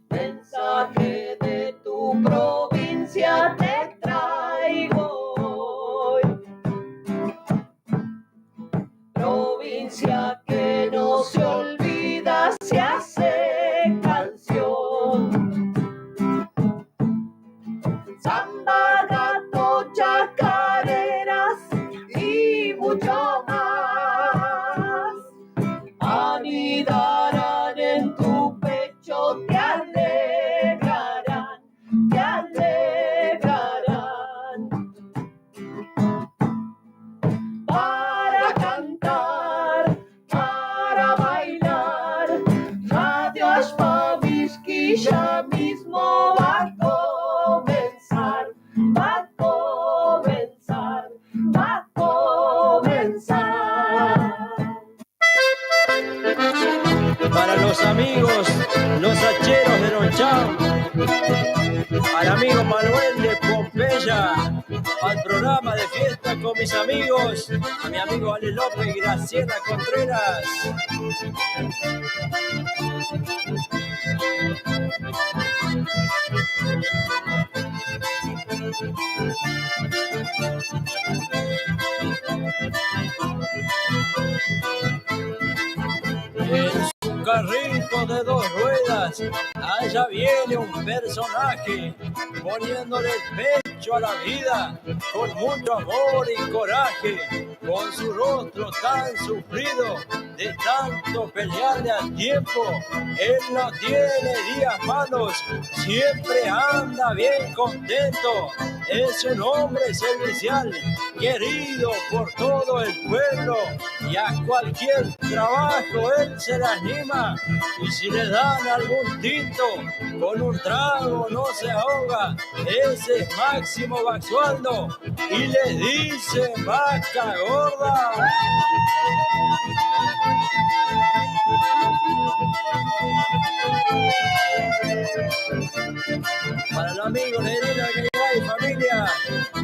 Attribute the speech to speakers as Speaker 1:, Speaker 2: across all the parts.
Speaker 1: Mensaje de tu provincia te traigo hoy. Provincia que no se olvida, se hace canción. Samba, gato, chacareras y mucho más anidarán en tu pecho, te alegrarán, te alegrarán. Para cantar, para bailar, Radio Ashpavisky ya mismo va a comenzar, va a comenzar, va a comenzar.
Speaker 2: Para los amigos, los hacheros de Lonchán, al amigo Manuel de Pompeya, al programa de fiesta con mis amigos, a mi amigo Ale López y Graciela Contreras. En su carrito de 2 ruedas, allá viene un personaje, poniéndole el pecho a la vida, con mucho amor y coraje, con su rostro tan sufrido, de tanto pelearle al tiempo. Él no tiene días malos, siempre anda bien contento. Es un hombre servicial, querido por todo el pueblo, y a cualquier trabajo él se le anima, y si le dan algún tinto, con un trago no se ahoga. Ese es Máximo Basualdo, y le dice vaca gorda. Para el amigo Nerina y familia,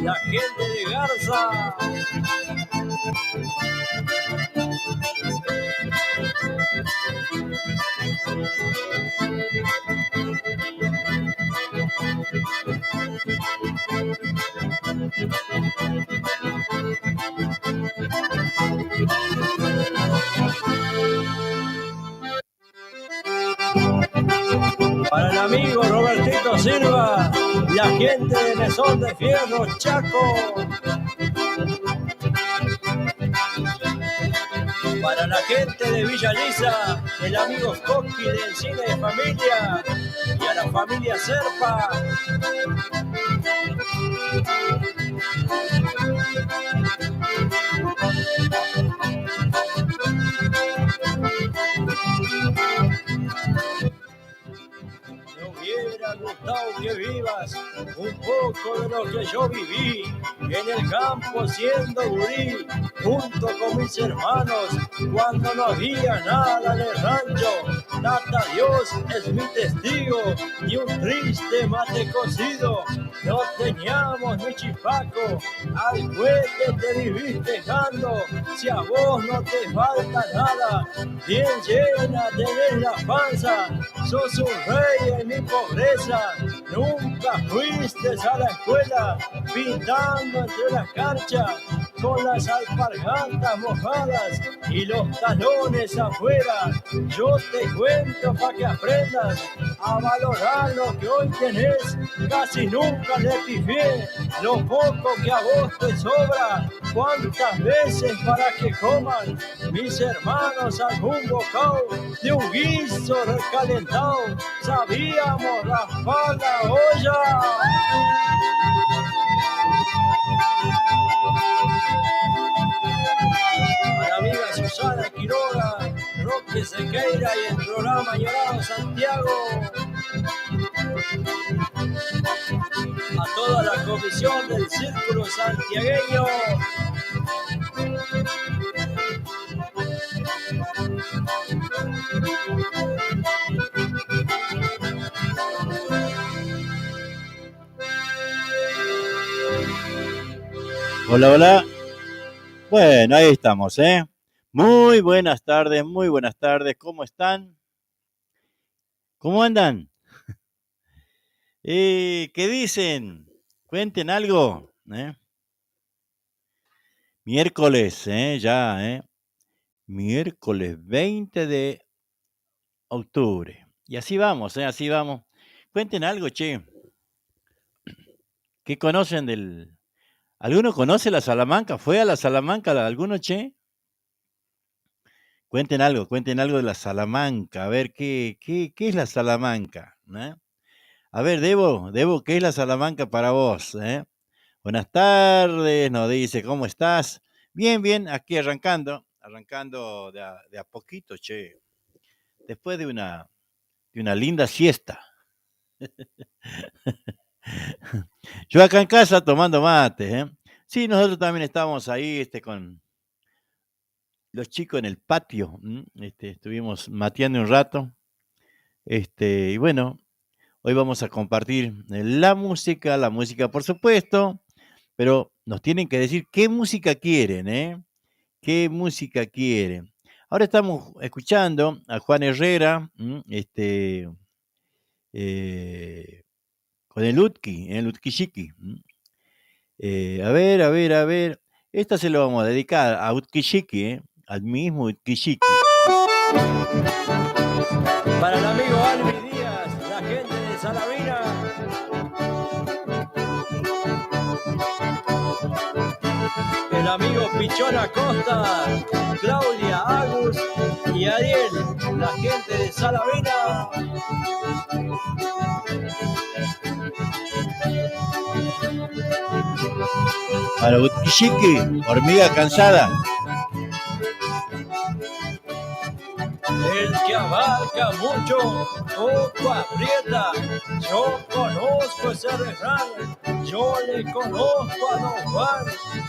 Speaker 2: la gente de Garza. Para el amigo Robertito Silva, la gente de Mesón de Fierro, Chaco. Para la gente de Villa Lisa, el amigo Coqui del Cine de Familia, y a la familia Serpa. Me hubiera gustado que vivas un poco de lo que yo viví en el campo siendo gurí, junto con mis hermanos, cuando no había nada en el rancho. Tata Dios es mi testigo, ni un triste mate cocido. No teníamos ni chipaco, al cohete te vivís dejando. Si a vos no te falta nada, bien llena tenés la panza. Sos un rey en mi pobreza, nunca fuiste a la escuela, pintando entre las canchas, con las alpargatas mojadas y los talones afuera. Yo te cuento pa' que aprendas a valorar lo que hoy tenés. Casi nunca le pifié lo poco que a vos te sobra. ¿Cuántas veces para que coman mis hermanos algún bocado de un guiso recalentado? Sabíamos raspar la olla. A la amiga Susana Quiroga, Roque Sequeira y el programa Llorado Santiago. A toda la comisión del Círculo Santiagueño.
Speaker 3: Hola, hola. Bueno, ahí estamos, ¿eh? Muy buenas tardes, ¿cómo están? ¿Cómo andan? ¿Qué dicen? Cuenten algo. Miércoles, ya, miércoles 20 de octubre. Y así vamos, así vamos. Cuenten algo, che. ¿Qué conocen del... ¿Alguno conoce la Salamanca? ¿Fue a la Salamanca alguno, che? Cuenten algo de la Salamanca. A ver, ¿qué es la Salamanca? A ver, Debo, ¿qué es la Salamanca para vos? Buenas tardes, nos dice, ¿cómo estás? Bien, bien, aquí arrancando de a poquito, che. Después de una linda siesta. Yo acá en casa tomando mate, ¿eh? Sí, nosotros también estábamos ahí, con los chicos en el patio, estuvimos mateando un rato, y bueno, hoy vamos a compartir la música por supuesto, pero nos tienen que decir qué música quieren, ¿eh? ¿Qué música quieren? Ahora estamos escuchando a Juan Herrera, con el Utki Shiki. A ver. Esta se lo vamos a dedicar a Utkishiki, al mismo Utkishiki.
Speaker 2: Para el amigo Albi Díaz, la gente de Salavina. El amigo Pichón Acosta, Claudia Agus y Ariel, la gente de Salavina.
Speaker 3: Para Utkishiki, hormiga cansada.
Speaker 2: El que abarca mucho, poco aprieta. Yo conozco ese refrán, yo le conozco a don Juan,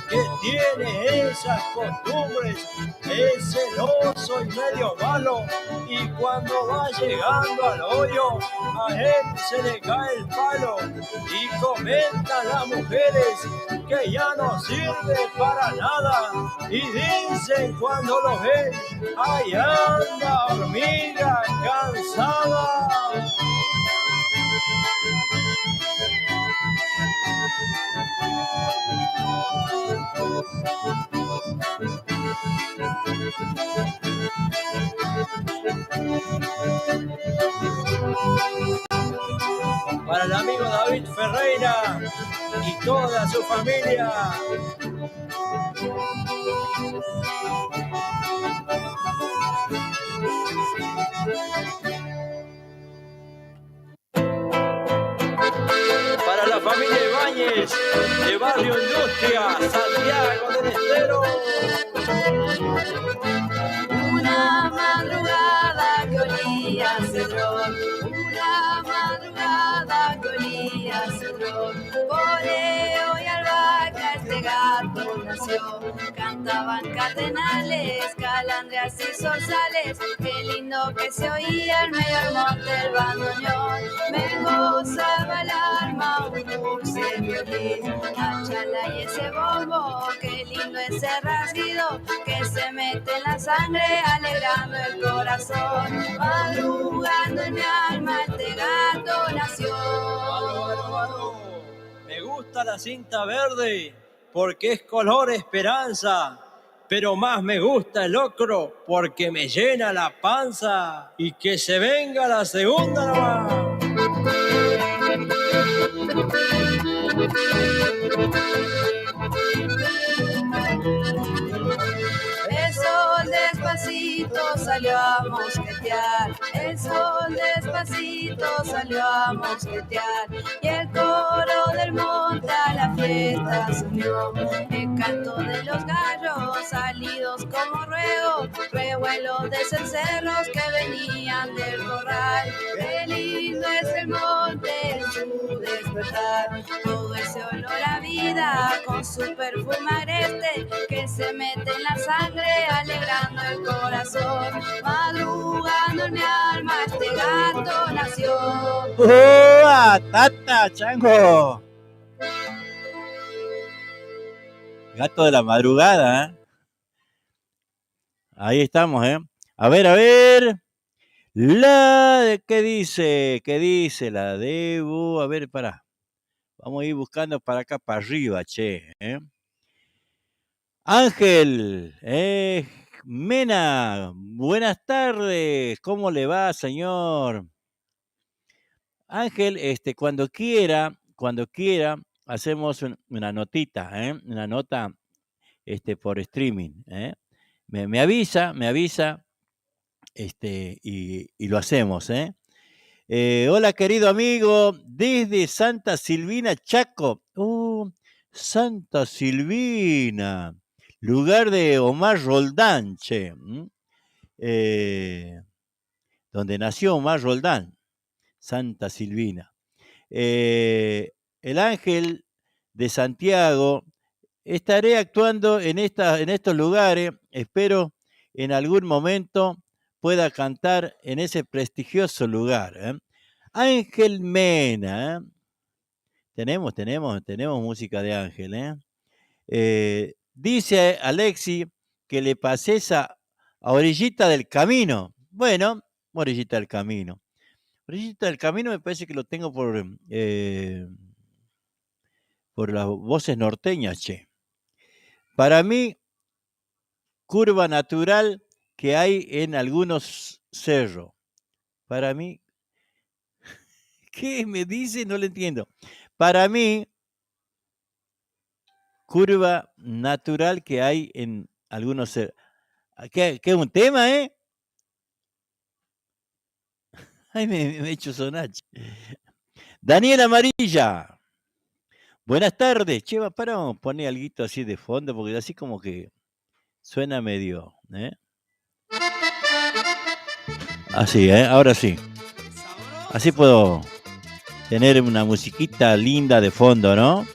Speaker 2: que tiene esas costumbres, es celoso y medio malo, y cuando va llegando al hoyo, a él se le cae el palo, y comentan las mujeres que ya no sirve para nada, y dicen cuando lo ven, ahí anda hormiga cansada. Para el amigo David Ferreira y toda su familia. Para la familia Ibáñez, de Barrio Industria, Santiago del Estero.
Speaker 1: Una madrugada que olía a cedrón, una madrugada que olía a cedrón, poleo y albahaca este gato nació, cantaban cardenales, calandrias y zorzales, qué lindo que se oía en medio del monte el bandoneón, me gozaba el alma un dulce violín, la chala y ese bombo, qué lindo ese rasguido que se mete en la sangre alegrando el corazón, madrugando en mi alma este gato nació.
Speaker 2: Me gusta la cinta verde porque es color esperanza, pero más me gusta el ocro porque me llena la panza, y que se venga la segunda nomás.
Speaker 1: El sol despacito salió a mosquetear, el sol despacito salió a mosquetear, y el coro del monte a la fiesta se unió, el canto de los gallos salidos como revuelo de cencerros que venían del corral, qué lindo es el monte en su despertar, todo ese olor a vida con su perfume agreste que se mete en la sangre alegrando el corazón, madrugando en mi alma este gato nació.
Speaker 3: ¡Oh, tata, chango! Gato de la madrugada, ¿eh? Ahí estamos, ¿eh? A ver. ¿Qué dice? ¿Qué dice la Debu? A ver, pará. Vamos a ir buscando para acá, para arriba, che. Ángel, Mena, buenas tardes. ¿Cómo le va, señor? Ángel, cuando quiera, hacemos una notita, una nota por streaming. Me avisa, y lo hacemos. Hola, querido amigo, desde Santa Silvina, Chaco. Santa Silvina, lugar de Omar Roldán, che. Donde nació Omar Roldán, Santa Silvina. El Ángel de Santiago, estaré actuando en estos lugares, espero en algún momento pueda cantar en ese prestigioso lugar. Ángel Mena, tenemos música de Ángel. Dice Alexi que le pases a Orillita del Camino. Bueno, Orillita del Camino. Orillita del Camino me parece que lo tengo por las voces norteñas, che. Para mí, curva natural que hay en algunos cerros. Para mí, ¿qué me dice? No le entiendo. Para mí, curva natural que hay en algunos cerros. ¿Qué es un tema, Ay, me he hecho sonar. Daniel Amarilla. Buenas tardes. Cheva, para poner algo así de fondo, porque así como que suena medio, Así, ahora sí. Así puedo tener una musiquita linda de fondo, ¿no?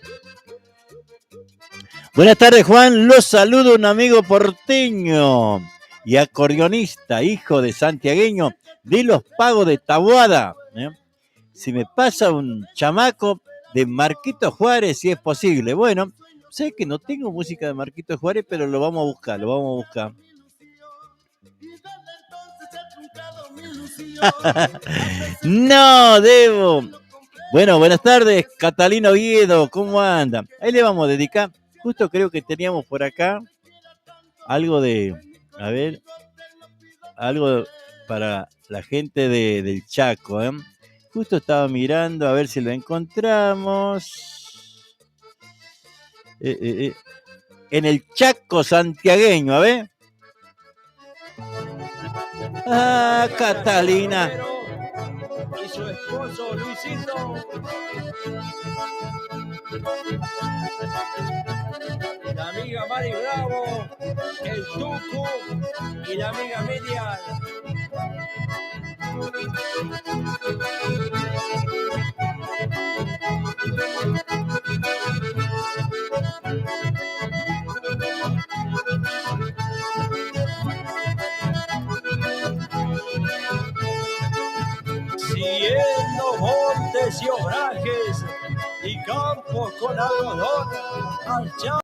Speaker 3: Buenas tardes, Juan. Los saludo un amigo porteño y acordeonista, hijo de santiagueño de los Pagos de Taboada. Si me pasa un chamaco de Marquito Juárez, si es posible. Bueno, sé que no tengo música de Marquito Juárez, pero lo vamos a buscar. No, Debo. Bueno, buenas tardes, Catalina Oviedo, ¿cómo anda? Ahí le vamos a dedicar, justo creo que teníamos por acá algo algo para la gente del Chaco, Justo estaba mirando a ver si lo encontramos. En el Chaco santiagueño, a ver. Ah, Catalina.
Speaker 2: Y su esposo Luisito. La amiga Mari Bravo, el Tucu y la amiga Miriam. Siguiendo montes y obrajes y campos con algodón, al Chaco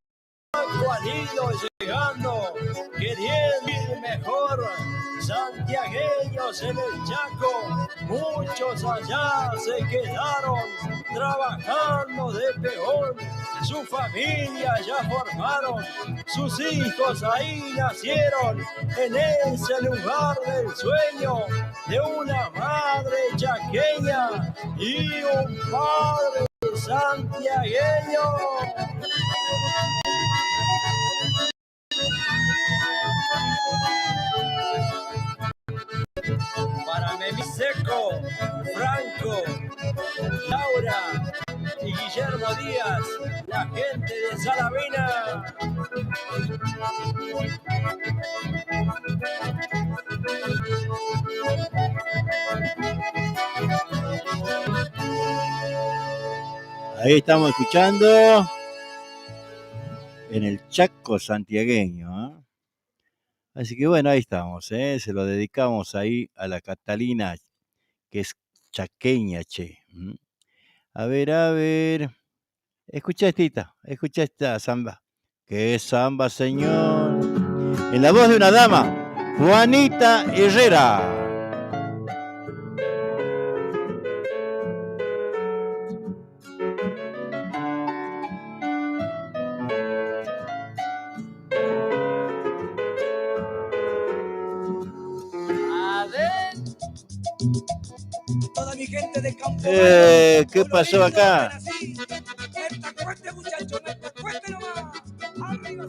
Speaker 2: han ido llegando, queriendo ir mejor, santiagueños en el Chaco, muchos allá se quedaron trabajando de peón, su familia ya formaron, sus hijos ahí nacieron, en ese lugar del sueño de una madre chaqueña y un padre santiagueño. Para Memi Seco, Franco, Laura y Guillermo Díaz, la gente de Salavina.
Speaker 3: Ahí estamos escuchando en el Chaco santiagueño. Así que bueno, ahí estamos. Se lo dedicamos ahí a la Catalina, que es chaqueña, che. A ver. Escucha esta samba. ¿Qué samba, señor? En la voz de una dama, Juanita Herrera.
Speaker 2: Toda mi gente de Campo
Speaker 3: ¿Qué pasó acá?
Speaker 2: Neta, cueste, muchacho, neta, cueste nomás. Arriba,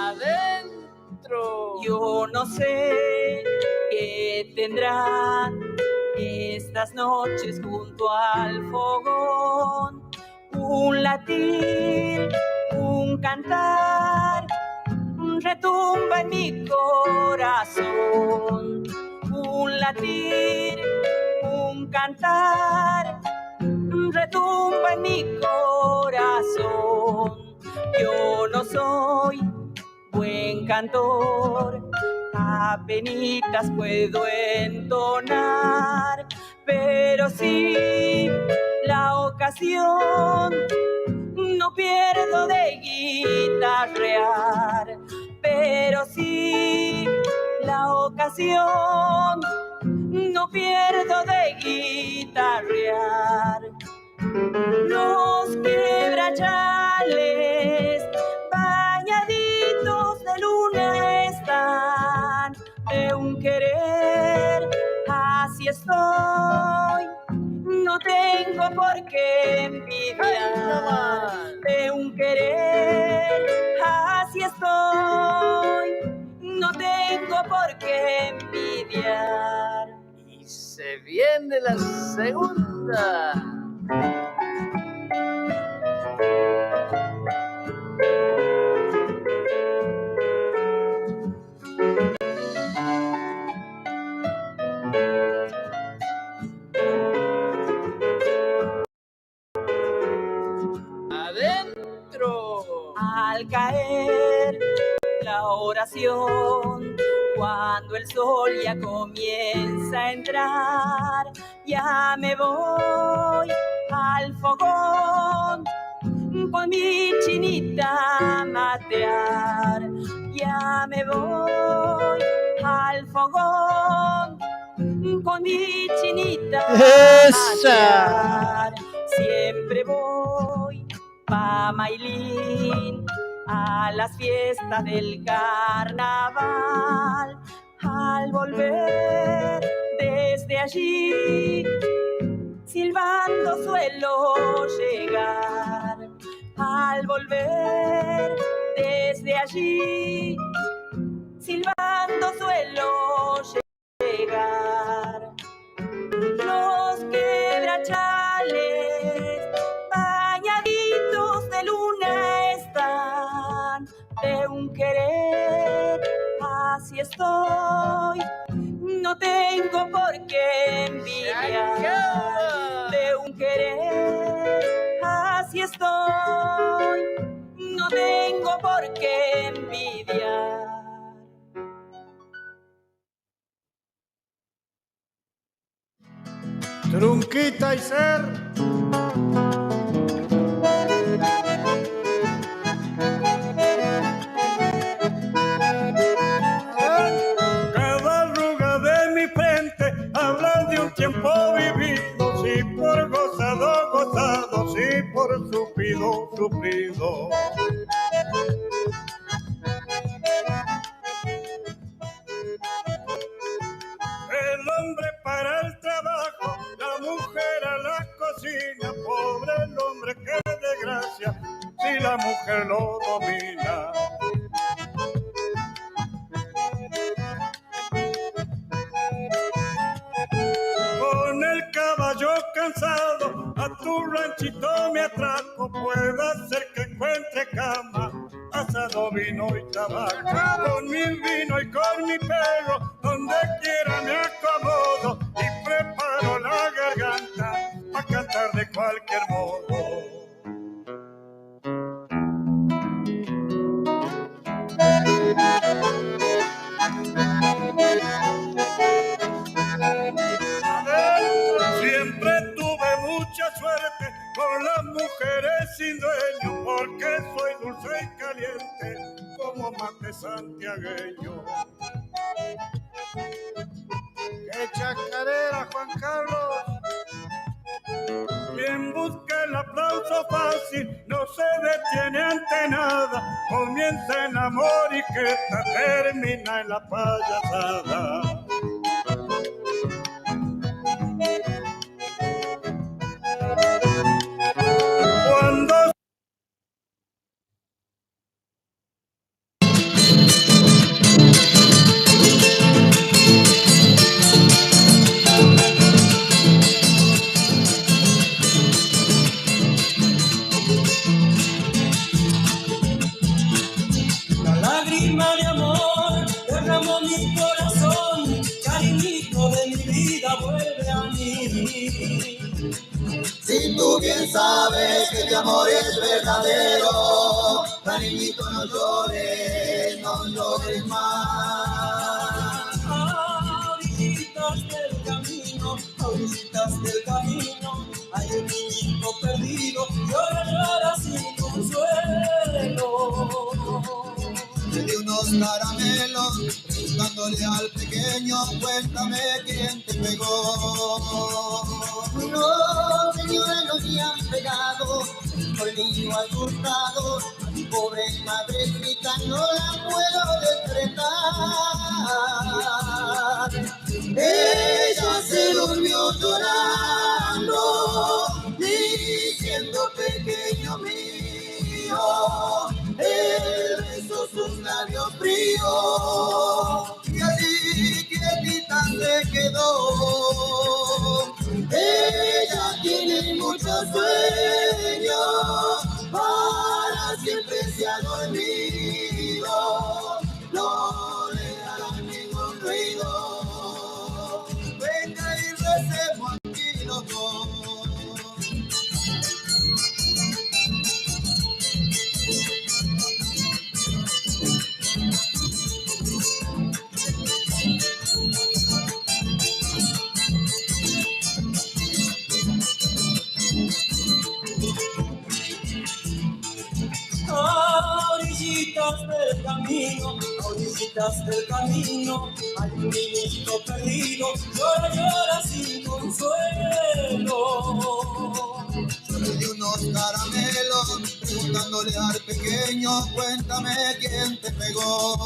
Speaker 1: adentro. Yo no sé qué tendrán estas noches junto al fogón. Un latir, un cantar, retumba en mi corazón. Un latir, un cantar, retumba en mi corazón. Yo no soy buen cantor, apenitas puedo entonar, pero sí la ocasión no pierdo de guitarrear, pero sí la ocasión no pierdo de guitarrear. Los quebrachales bañaditos de luna están, de un querer así estoy, no tengo por qué envidiar. De un querer así estoy, no tengo por qué envidiar. Y se viene la segunda. Adentro. Al caer la oración, cuando el sol ya comienza a entrar, ya me voy al fogón con mi chinita a matear. Ya me voy al fogón con mi chinita a matear. Siempre voy pa' Mailín a las fiestas del carnaval. Al volver desde allí, silbando suelo llegar. Al volver desde allí, silbando suelo llegar. Los quebrachales bañaditos de luna están, de un querer así estoy, no tengo por qué envidiar. De un querer así estoy, no tengo por qué envidiar.
Speaker 2: Trunquita y Ser. Cada arruga de mi frente habla de un tiempo vivido, sí por gozado, gozado, sí por sufrido, sufrido. El hombre para el trabajo, la mujer a la cocina, pobre el hombre, qué desgracia, si la mujer lo domina. Con el caballo cansado, a tu ranchito me atraco, puede ser que encuentre cama, asado, vino y tabaco. Con mi vino y con mi perro, donde quiera me acomodo y preparo la garganta para cantar de cualquier modo. Siempre tuve mucha suerte con las mujeres sin dueño, porque soy dulce y caliente como mate santiagueño.
Speaker 4: de chacarera, Juan Carlos.
Speaker 5: Quien busca el aplauso fácil no se detiene ante nada. Comienza el amor y que esta termina en la payasada. Cuando
Speaker 6: la lágrima de amor derramó mi corazón, cariñito de mi vida vuelve a mí.
Speaker 7: Si tú bien sabes que mi amor es verdadero, cariñito no llores más.
Speaker 6: A orillitas del camino, hay un niñito perdido, llora sin consuelo.
Speaker 7: Le di unos caramelos, preguntándole al pequeño, cuéntame quién te pegó. No, señores, no me han pegado, el niño asustado, a mi pobre madrecita no la puedo decretar. Ella se durmió llorando, diciendo pequeño mío, él besó sus labios fríos y así quietita se quedó. Ella tiene mucho sueño, para siempre se ha dormido, no le harán ningún ruido. Venga y recemos aquí los dos.
Speaker 6: A orillitas del camino, hay un niñito perdido, llora sin consuelo.
Speaker 7: Yo le di unos caramelos, preguntándole al pequeño, cuéntame quién te pegó.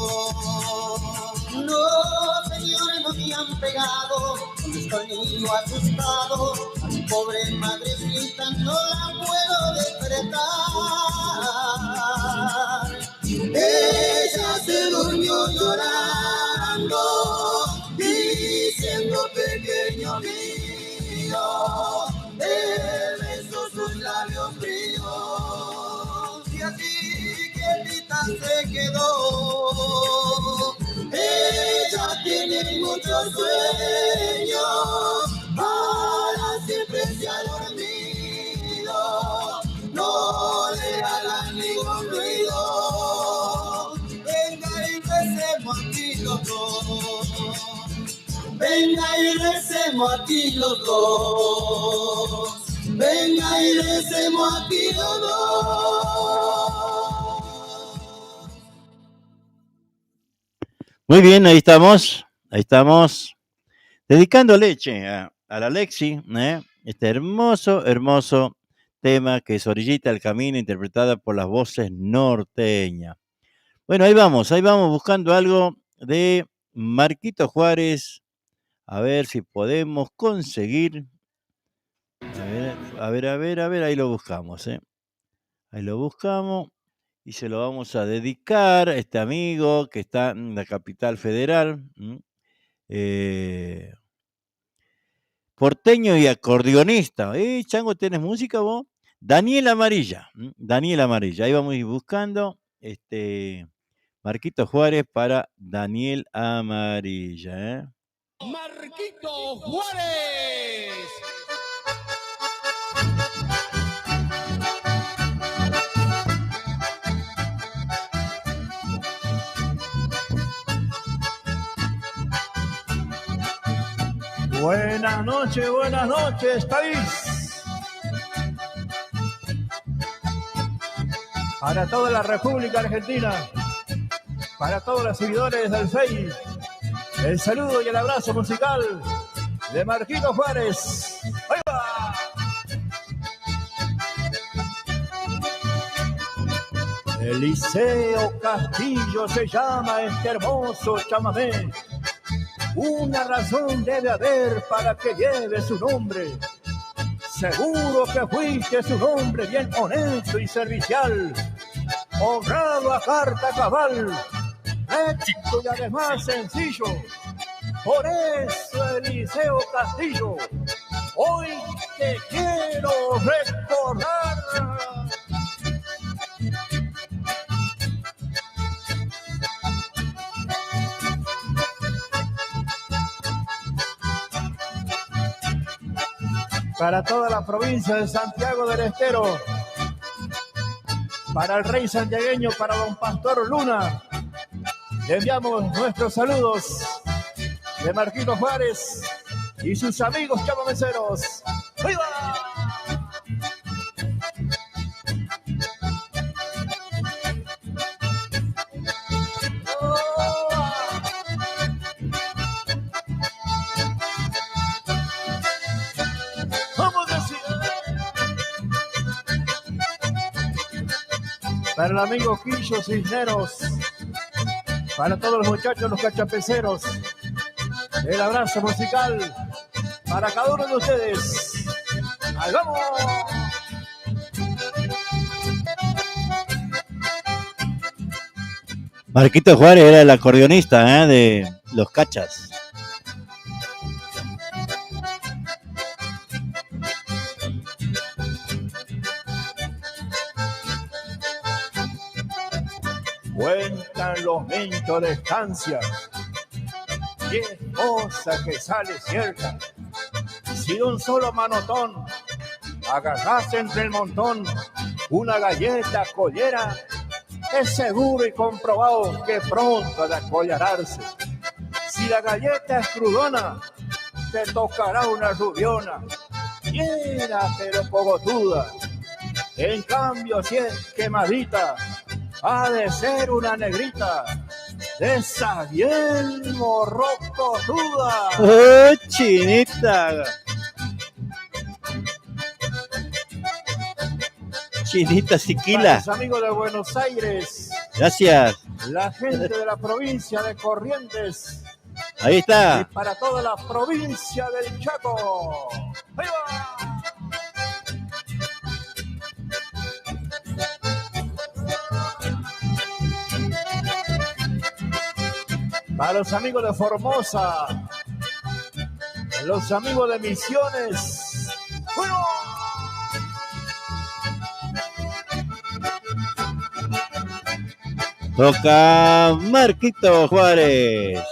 Speaker 7: No, señores, no me han pegado, contestó el niño asustado, a mi pobre madrecita no la puedo decretar. Ella se durmió llorando, diciendo pequeño mío, él besó sus labios fríos y así quietita se quedó. Ella tiene mucho sueño, para siempre se ha dormido, no le hagan ningún ruido. Venga y recemos aquí los dos. Venga y recemos aquí los dos. Venga y recemos aquí los dos.
Speaker 3: Muy bien, ahí estamos, dedicando leche a la Alexi, este hermoso tema que es Orillita del Camino, interpretada por las voces norteñas. Bueno, ahí vamos buscando algo de Marquito Juárez, a ver si podemos conseguir. A ver, ahí lo buscamos, ahí lo buscamos. Y se lo vamos a dedicar a este amigo que está en la capital federal, porteño y acordeonista. Chango, ¿tienes música vos? Daniel Amarilla. Ahí vamos a ir buscando Marquito Juárez para Daniel Amarilla.
Speaker 8: Marquito Juárez.
Speaker 2: Buenas noches, país. Para toda la República Argentina, para todos los seguidores del FEI, el saludo y el abrazo musical de Marquito Juárez. ¡Ahí va! Eliseo Castillo se llama este hermoso chamamé. Una razón debe haber para que lleve su nombre. Seguro que fuiste un hombre bien honesto y servicial, honrado a carta cabal, recto y además sencillo. Por eso, Eliseo Castillo, hoy te quiero recordar. Para toda la provincia de Santiago del Estero, para el rey santiagueño, para don Pastor Luna, le enviamos nuestros saludos de Marquito Juárez y sus amigos chamameceros. ¡Viva! Para el amigo Quillo Cisneros, para todos los muchachos, los cachapeceros, el abrazo musical para cada uno de ustedes. ¡Ahí vamos!
Speaker 3: Marquito Juárez era el acordeonista de los Cachas.
Speaker 2: Cuentan los mentos de estancia, y es cosa que sale cierta. Si de un solo manotón agarras entre el montón una galleta collera, es seguro y comprobado que pronto ha de acollararse. Si la galleta es crudona, te tocará una rubiona, quiera pero cogotuda. En cambio, si es quemadita, ha de ser una negrita, de esa bien morrocotuda.
Speaker 3: ¡Oh, chinita! Chinita Siquila.
Speaker 2: Para los amigos de Buenos Aires.
Speaker 3: Gracias.
Speaker 2: La gente de la provincia de Corrientes.
Speaker 3: Ahí está.
Speaker 2: Y para toda la provincia del Chaco. ¡Ahí va! Para los amigos de Formosa, los amigos de Misiones. ¡Bueno!
Speaker 3: Toca Marquito Juárez.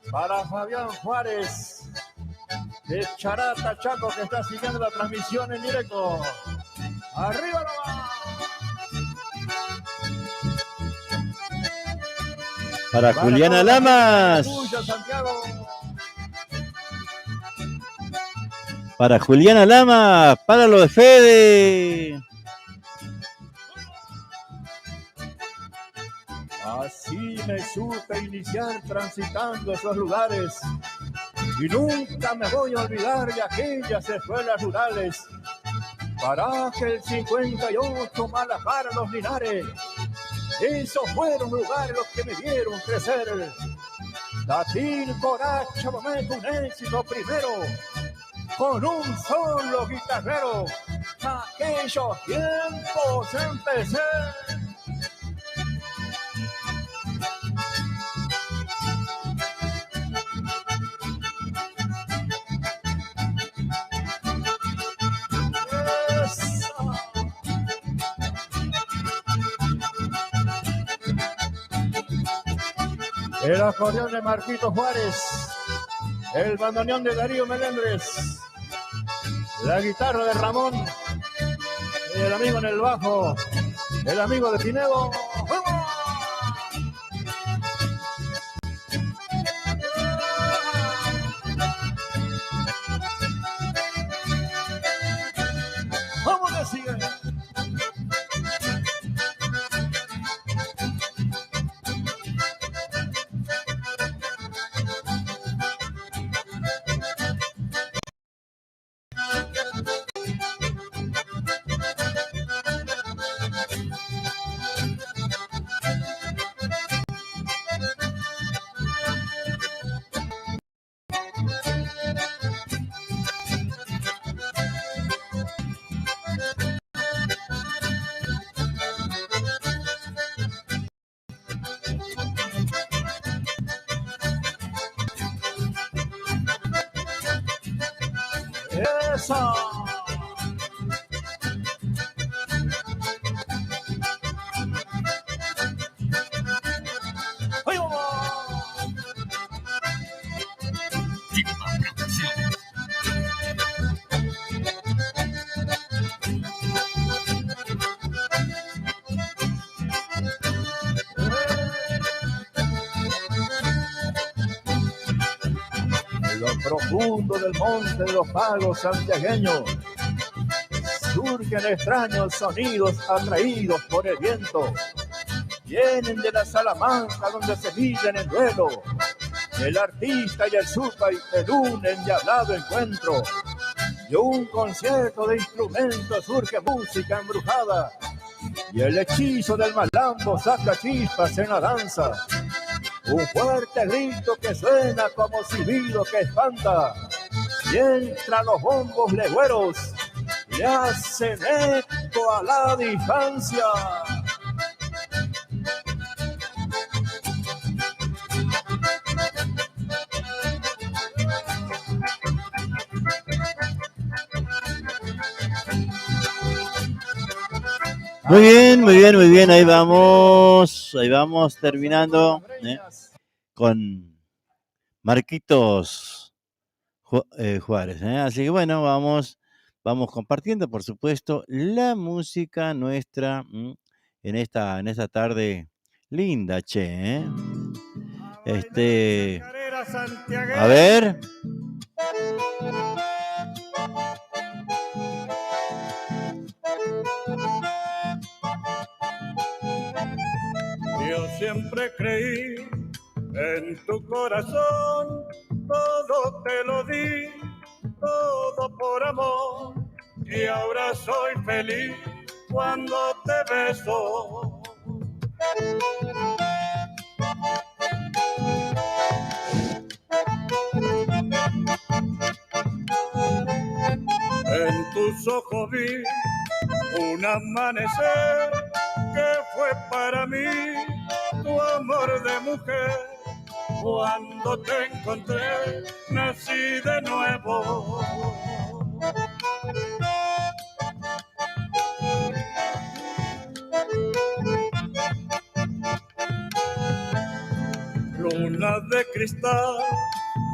Speaker 2: Para Fabián Juárez, de Charata, Chaco, que está siguiendo la transmisión en directo. ¡Arriba nomás!
Speaker 3: Para Juliana Lamas. Para Juliana Lamas. Para lo de Fede.
Speaker 2: Así me supe iniciar transitando esos lugares. Y nunca me voy a olvidar de aquellas escuelas rurales. Paraje el 58, Malacara, Los Linares. Esos fueron lugares los que me vieron crecer. Datil, Coracha, momento, un éxito primero. Con un solo guitarrero. Aquellos tiempos empecé. El acordeón de Marquito Juárez, el bandoneón de Darío Melendres, la guitarra de Ramón, y el amigo en el bajo, el amigo de Pinedo. ¡Vamos! ¡Vamos que sigue! ¡Esa! ¡Ay, mamá! En lo profundo del monte de los pagos santiagueños surgen extraños sonidos atraídos por el viento. Vienen de la Salamanca donde se viven en duelo. El artista y el supay el unen de hablado encuentro. De un concierto de instrumentos surge música embrujada. Y el hechizo del malambo saca chispas en la danza. Un fuerte grito que suena como silbido que espanta. Mientras los bombos legüeros le hacen eco a la distancia.
Speaker 3: Muy bien, muy bien, muy bien. Ahí vamos terminando con Marquitos Juárez. Así que bueno, vamos compartiendo, por supuesto, la música nuestra en esta tarde linda, che. A ver.
Speaker 5: Yo siempre creí en tu corazón, todo te lo di, todo por amor, y ahora soy feliz cuando te beso. En tus ojos vi un amanecer que fue para mí tu amor de mujer. Cuando te encontré, nací de nuevo. Luna de cristal,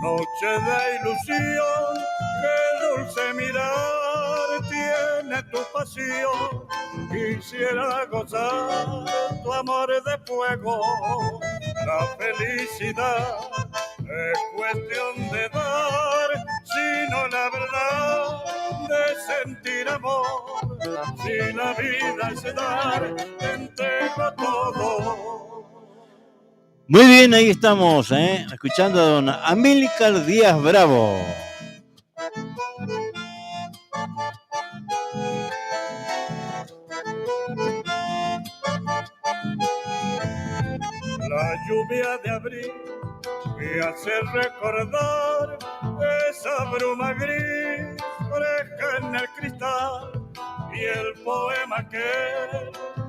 Speaker 5: noche de ilusión, qué dulce mirar tiene tu pasión. Quisiera gozar tu amor de fuego. La felicidad es cuestión de dar, sino la verdad de sentir amor. Si la vida es dar, te entrego todo.
Speaker 3: Muy bien, ahí estamos, escuchando a don Amílcar Díaz Bravo.
Speaker 5: La lluvia de abril me hace recordar esa bruma gris fresca en el cristal y el poema que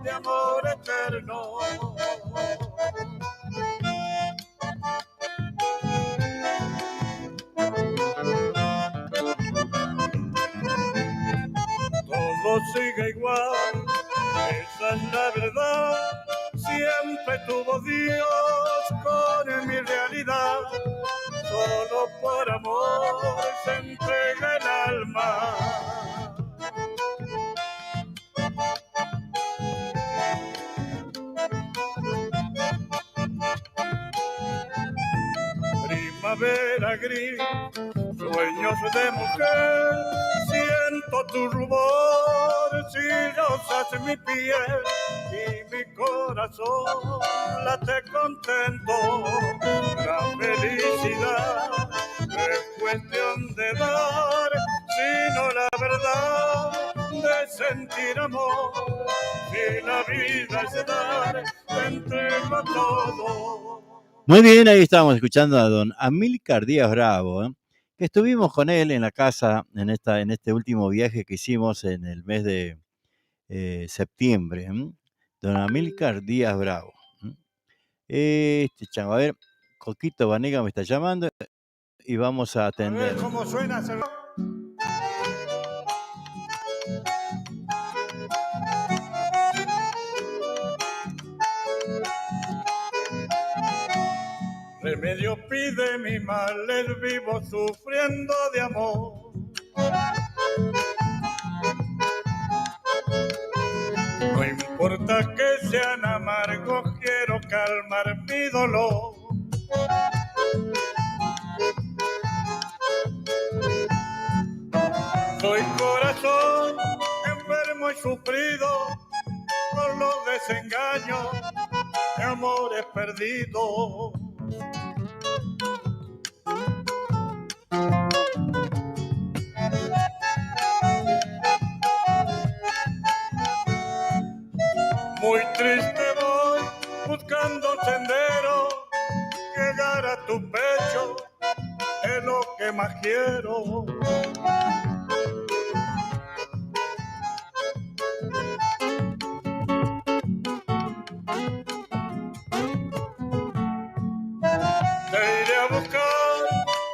Speaker 5: de amor eterno. Todo sigue igual, esa es la verdad. Siempre tuvo Dios con mi realidad. Solo por amor se entrega el alma. Primavera gris, sueños de mujer, siento tu rubor, si rozas mi piel y mi corazón late contento. La felicidad es cuestión de dar, sino la verdad de sentir amor. Si la vida es dar, te entrego todo.
Speaker 3: Muy bien, ahí estábamos escuchando a don Amílcar Díaz Bravo, que estuvimos con él en la casa en este último viaje que hicimos en el mes de septiembre. Don Amílcar Díaz Bravo. Chavo, a ver, Coquito Vanega me está llamando y vamos a atender.
Speaker 4: A ver cómo suena.
Speaker 5: Remedio pide mis males, vivo sufriendo de amor. No importa que sean amargos, quiero calmar mi dolor. Soy corazón enfermo y sufrido por los desengaños de amores perdidos. Muy triste voy buscando un sendero, llegar a tu pecho es lo que más quiero. Te iré a buscar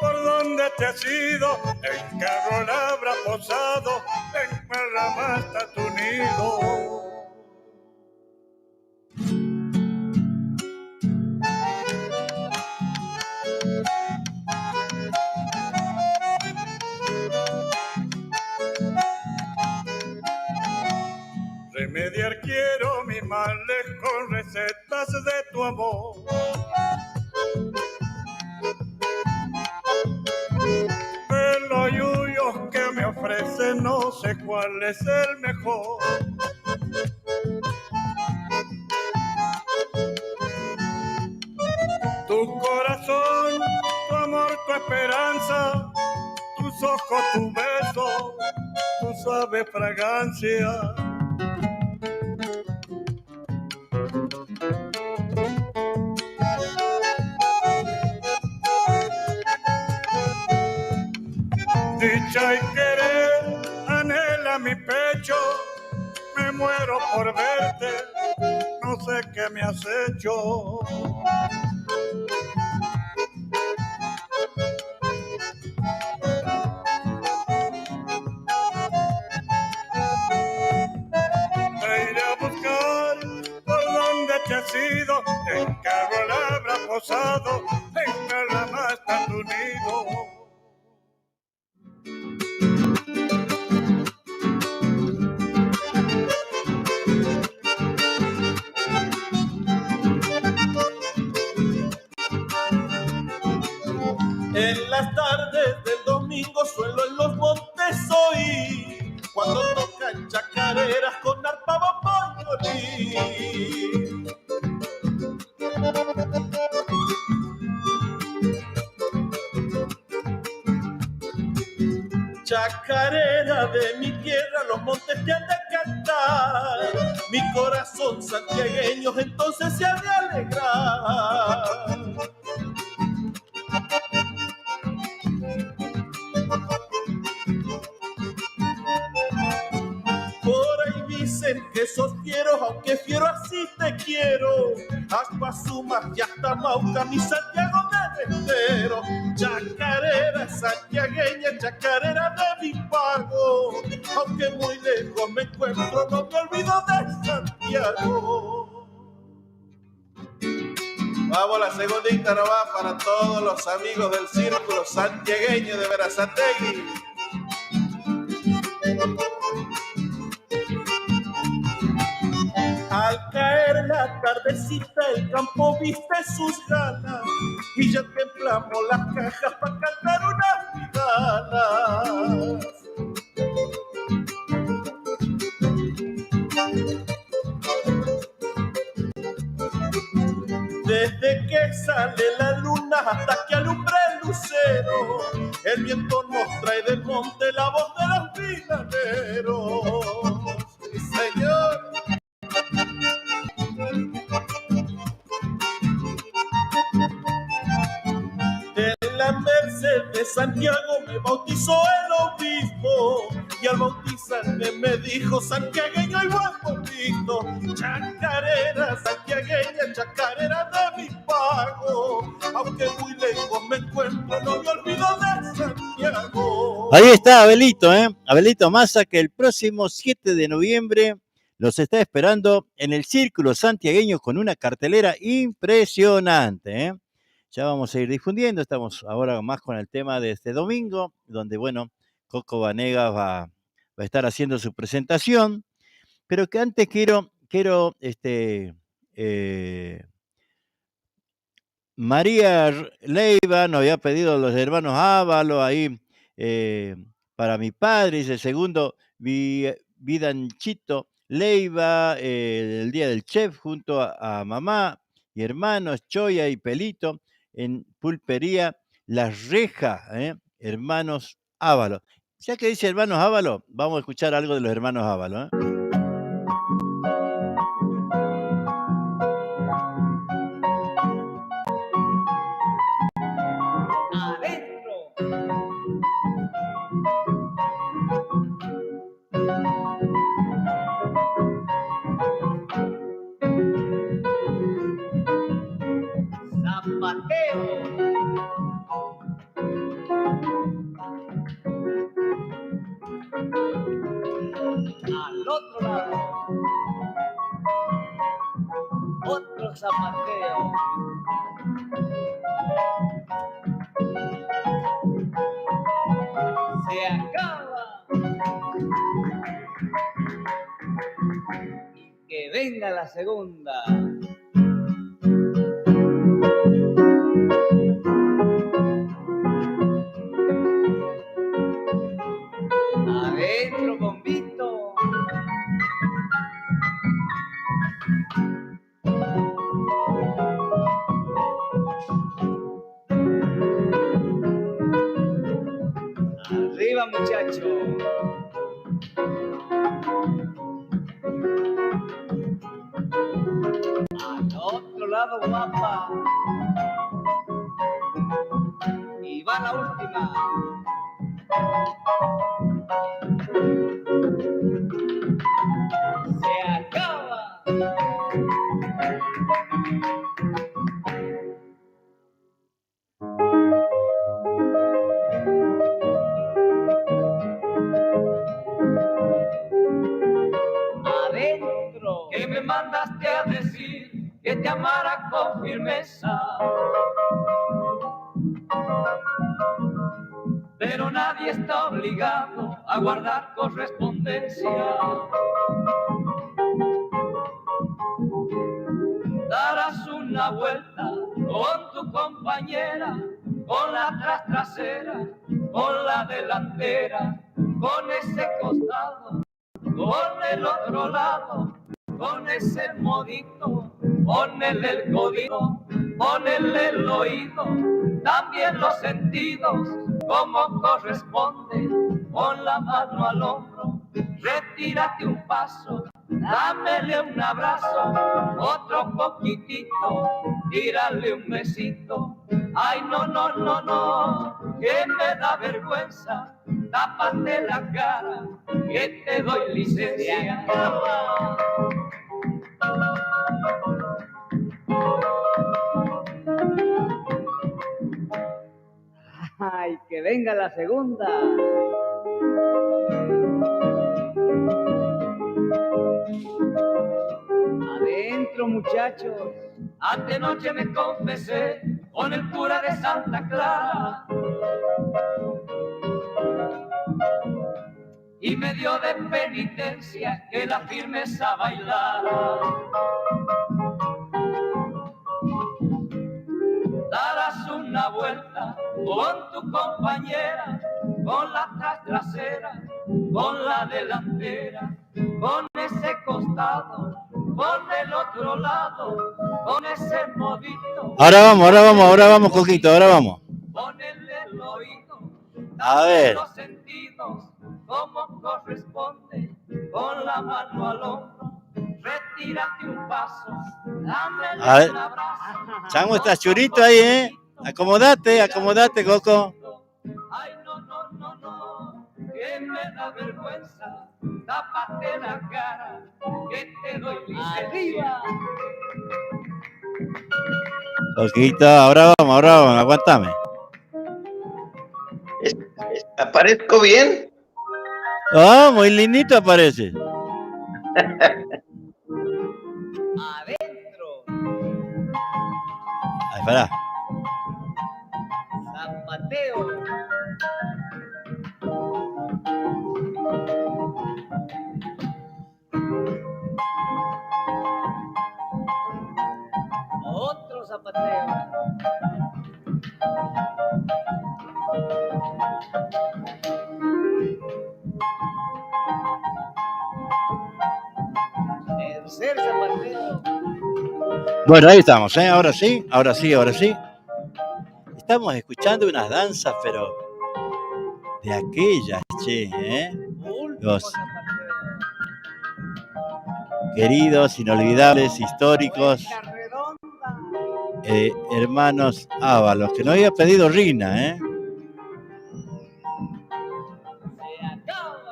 Speaker 5: por donde te has ido, en carro la habrá posado, en Marrama está tu nido. Remediar quiero mis males con recetas de tu amor. De los yuyos que me ofrecen no sé cuál es el mejor. Tu corazón, tu amor, tu esperanza, tus ojos, tu beso, tu suave fragancia. Dicha y querer anhela mi pecho, me muero por verte, no sé qué me has hecho. Te iré a buscar por donde te has ido, en carro la habrá posado, en Marrama está tu nido.
Speaker 6: En las tardes del domingo suelo en los montes oír cuando tocan chacareras con arpa, bombo y violín. Chacarera de mi tierra, los montes te han de cantar. Mi corazón santiagueño entonces se ha de alegrar. Por ahí dicen que sos fiero, aunque fiero así te quiero. Aspa, y hasta Mauca, mi Santiago de entero. Chacarera santiagueña, chacarera de mi pago. Aunque muy lejos me encuentro, no me olvido de Santiago. Vamos, la segundita no va para todos los amigos del círculo santiagueño de Berazategui. Al caer la tardecita el campo viste sus ganas y ya templamos las cajas para cantar unas vidanas. Desde que sale la luna hasta que alumbra el lucero, el viento nos trae del monte la voz de los vinaneros. ¡Sí, señor! En la Merced de Santiago me bautizó el obispo y al bautizarme me dijo santiagueño y buen bonito. Chacarera santiagueña, chacarera de mi pago. Aunque muy lejos me encuentro, no me olvido de Santiago.
Speaker 3: Ahí está Abelito, Abelito Massa, que el próximo 7 de noviembre los está esperando en el Círculo Santiagueño con una cartelera impresionante, ya vamos a ir difundiendo. Estamos ahora más con el tema de este domingo, donde, bueno, Coco Vanegas va a estar haciendo su presentación, pero que antes quiero María Leiva nos había pedido los hermanos Ávalo ahí para mi padre, dice segundo Vidanchito Leiva, el día del chef, junto a mamá y hermanos Choya y Pelito, en Pulpería Las Rejas, hermanos Ávalo. Ya que dice hermanos Ávalo, vamos a escuchar algo de los hermanos Ávalo.
Speaker 9: Al otro lado, otro zapateo. Se acaba. Y que venga la segunda. Adentro, bombito. Arriba, muchacho. Al otro lado, guapa. Y va la última. Se acaba. Adentro. Que me mandaste a decir que te amara con firmeza. Pero nadie está obligado a guardar correspondencia. Darás una vuelta con tu compañera, con la trasera, con la delantera, con ese costado, con el otro lado, con ese modito, ponele el código, ponele el oído, también los sentidos, como corresponde, pon la mano al hombro, retírate un paso, dámele un abrazo, otro poquitito, tírale un besito. Ay, no, no, no, no, que me da vergüenza, tápate la cara, que te doy licencia. Ay, que venga la segunda. Adentro, muchachos. Antenoche me confesé con el cura de Santa Clara y me dio de penitencia que la firmeza bailara. Darás una vuelta con tu compañera, con la trasera, con la delantera, con ese costado, con el otro lado, con ese modito.
Speaker 3: Ahora vamos, Coquito, ahora vamos.
Speaker 9: Ponele el oído,
Speaker 3: a ver,
Speaker 9: los sentidos, como corresponde, con la mano al hombro, retírate un paso, dame un abrazo.
Speaker 3: Chango, estás churito ahí, acomodate, Coco.
Speaker 9: Ay, no, no, no, no, que me da vergüenza, tápate la cara, que te doy licencia.
Speaker 3: Coquito, ahora vamos, aguántame.
Speaker 10: ¿Aparezco bien?
Speaker 3: Oh, muy lindito aparece.
Speaker 9: Adentro.
Speaker 3: Ay, pará.
Speaker 9: Zapateo. Otro zapateo. Tercer zapateo.
Speaker 3: Bueno, ahí estamos, ¿eh? Ahora sí, ahora sí, ahora sí. Estamos escuchando unas danzas, pero de aquellas, che, ¿eh? Los queridos, inolvidables, históricos hermanos Ábalos, que nos había pedido Rina, ¿eh?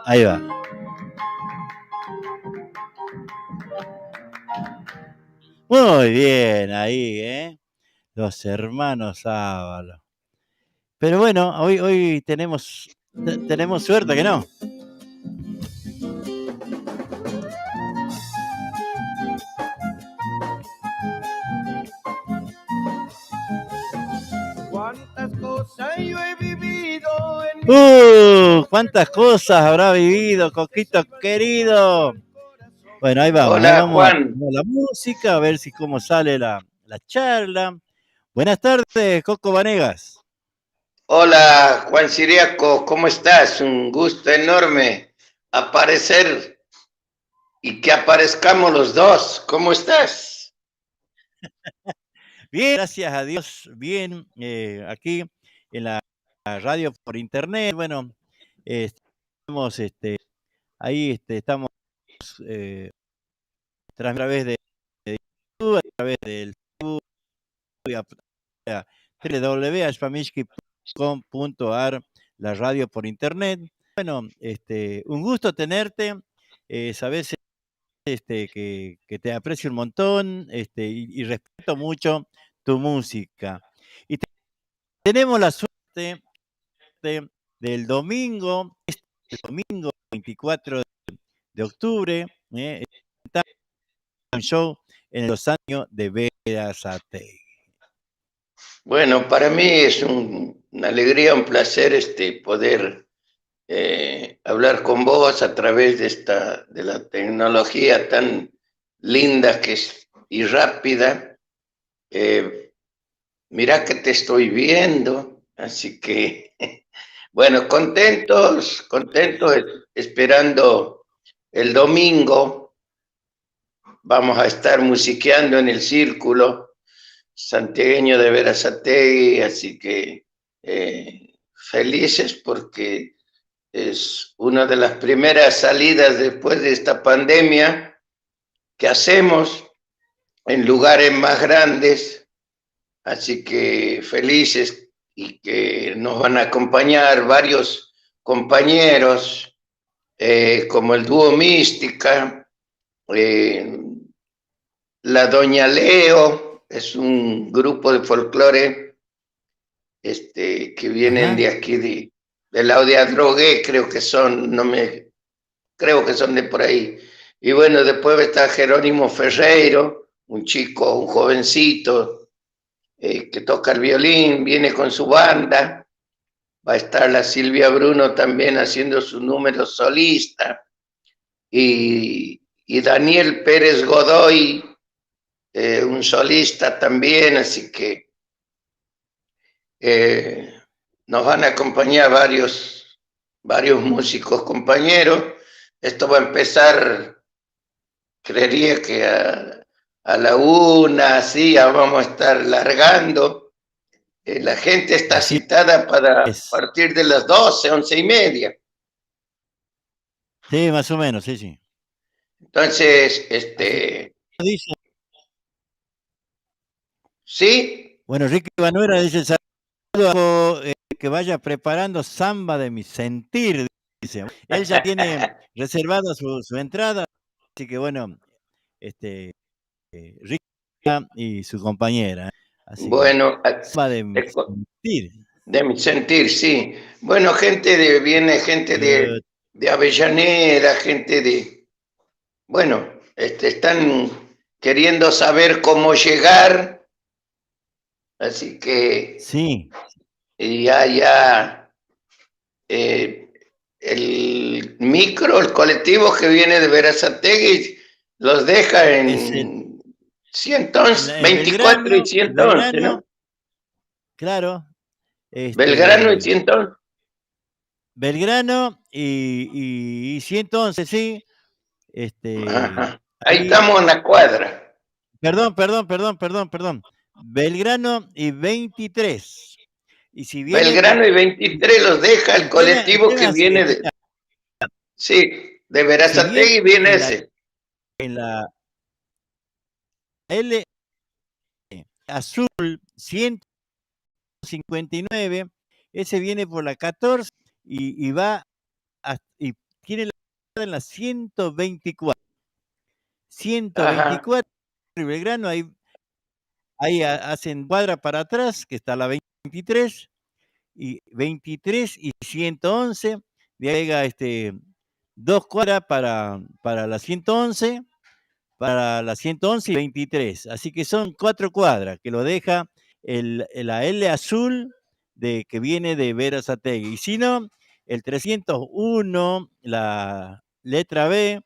Speaker 3: Ahí va. Muy bien, ahí, ¿eh? Los hermanos Ábalos. Pero bueno, hoy tenemos suerte que no.
Speaker 6: Cuántas cosas yo he vivido
Speaker 3: ¿Cuántas cosas habrá vivido, Coquito querido? Bueno, ahí vamos.
Speaker 10: Hola,
Speaker 3: ahí vamos
Speaker 10: Juan.
Speaker 3: a la música, a ver si cómo sale la charla. Buenas tardes, Coco Vanegas.
Speaker 10: Hola, Juan Siriaco, ¿cómo estás? Un gusto enorme aparecer y que aparezcamos los dos. ¿Cómo estás?
Speaker 3: Bien, gracias a Dios, bien, aquí en la radio por internet. Bueno, estamos ahí estamos a través de YouTube, a través del Facebook, a www.spamishki.com.ar, la radio por internet. Bueno, un gusto tenerte, sabes que te aprecio un montón, y respeto mucho tu música. Y tenemos la suerte del domingo, este domingo 24 de octubre, un show en los años de Berazategui.
Speaker 10: Bueno, para mí es una alegría, un placer poder hablar con vos a través de la tecnología tan linda y rápida. Mirá que te estoy viendo, así que bueno, contentos, esperando el domingo. Vamos a estar musiqueando en el Círculo Santiagueño de Berazategui, así que felices porque es una de las primeras salidas después de esta pandemia que hacemos en lugares más grandes, así que felices y que nos van a acompañar varios compañeros, como el dúo Mística, la Doña Leo, es un grupo de folclore que vienen de aquí, del lado de Adrogué, creo que son de por ahí. Y bueno, después está Jerónimo Ferreiro, un chico, un jovencito, que toca el violín, viene con su banda. Va a estar la Silvia Bruno también haciendo su número solista. Y Daniel Pérez Godoy, un solista también, así que nos van a acompañar varios músicos compañeros. Esto va a empezar, creería que a la 1, así ya vamos a estar largando. La gente está citada para partir de las 12, 11:30.
Speaker 3: Sí, más o menos, sí.
Speaker 10: Entonces,
Speaker 3: dice.
Speaker 10: ¿Sí?
Speaker 3: Bueno, Ricky Vanuera dice, saludo que vaya preparando Samba de mi sentir, dice. Él ya tiene reservada su entrada, así que bueno, Ricky y su compañera. Así
Speaker 10: bueno,
Speaker 3: Samba de mi sentir.
Speaker 10: De mi sentir, sí. Bueno, viene gente de Avellaneda, gente de... Bueno, están queriendo saber cómo llegar, así que...
Speaker 3: Sí.
Speaker 10: y ya el micro, el colectivo que viene de Berazategui los deja en 111, 24
Speaker 3: Belgrano,
Speaker 10: y 111, ¿no?
Speaker 3: Claro.
Speaker 10: Belgrano y 111.
Speaker 3: Belgrano y 111, sí.
Speaker 10: Ajá. Ahí
Speaker 3: Ahí,
Speaker 10: estamos en la cuadra.
Speaker 3: perdón. Belgrano y 23. Y si viene
Speaker 10: Belgrano y 23 los deja el colectivo que
Speaker 3: es
Speaker 10: viene de... Sí, de Berazategui viene ese.
Speaker 3: En la L azul 159, ese viene por la 14 y va y tiene la en la 124. 124
Speaker 10: Ajá.
Speaker 3: y Belgrano, ahí hacen cuadra para atrás, que está la 23, y 23 y 111, de ahí llega 2 cuadras para la 111, para la 111 y 23. Así que son 4 cuadras que lo deja la L azul que viene de Berazategui. Y si no, el 301, la letra B,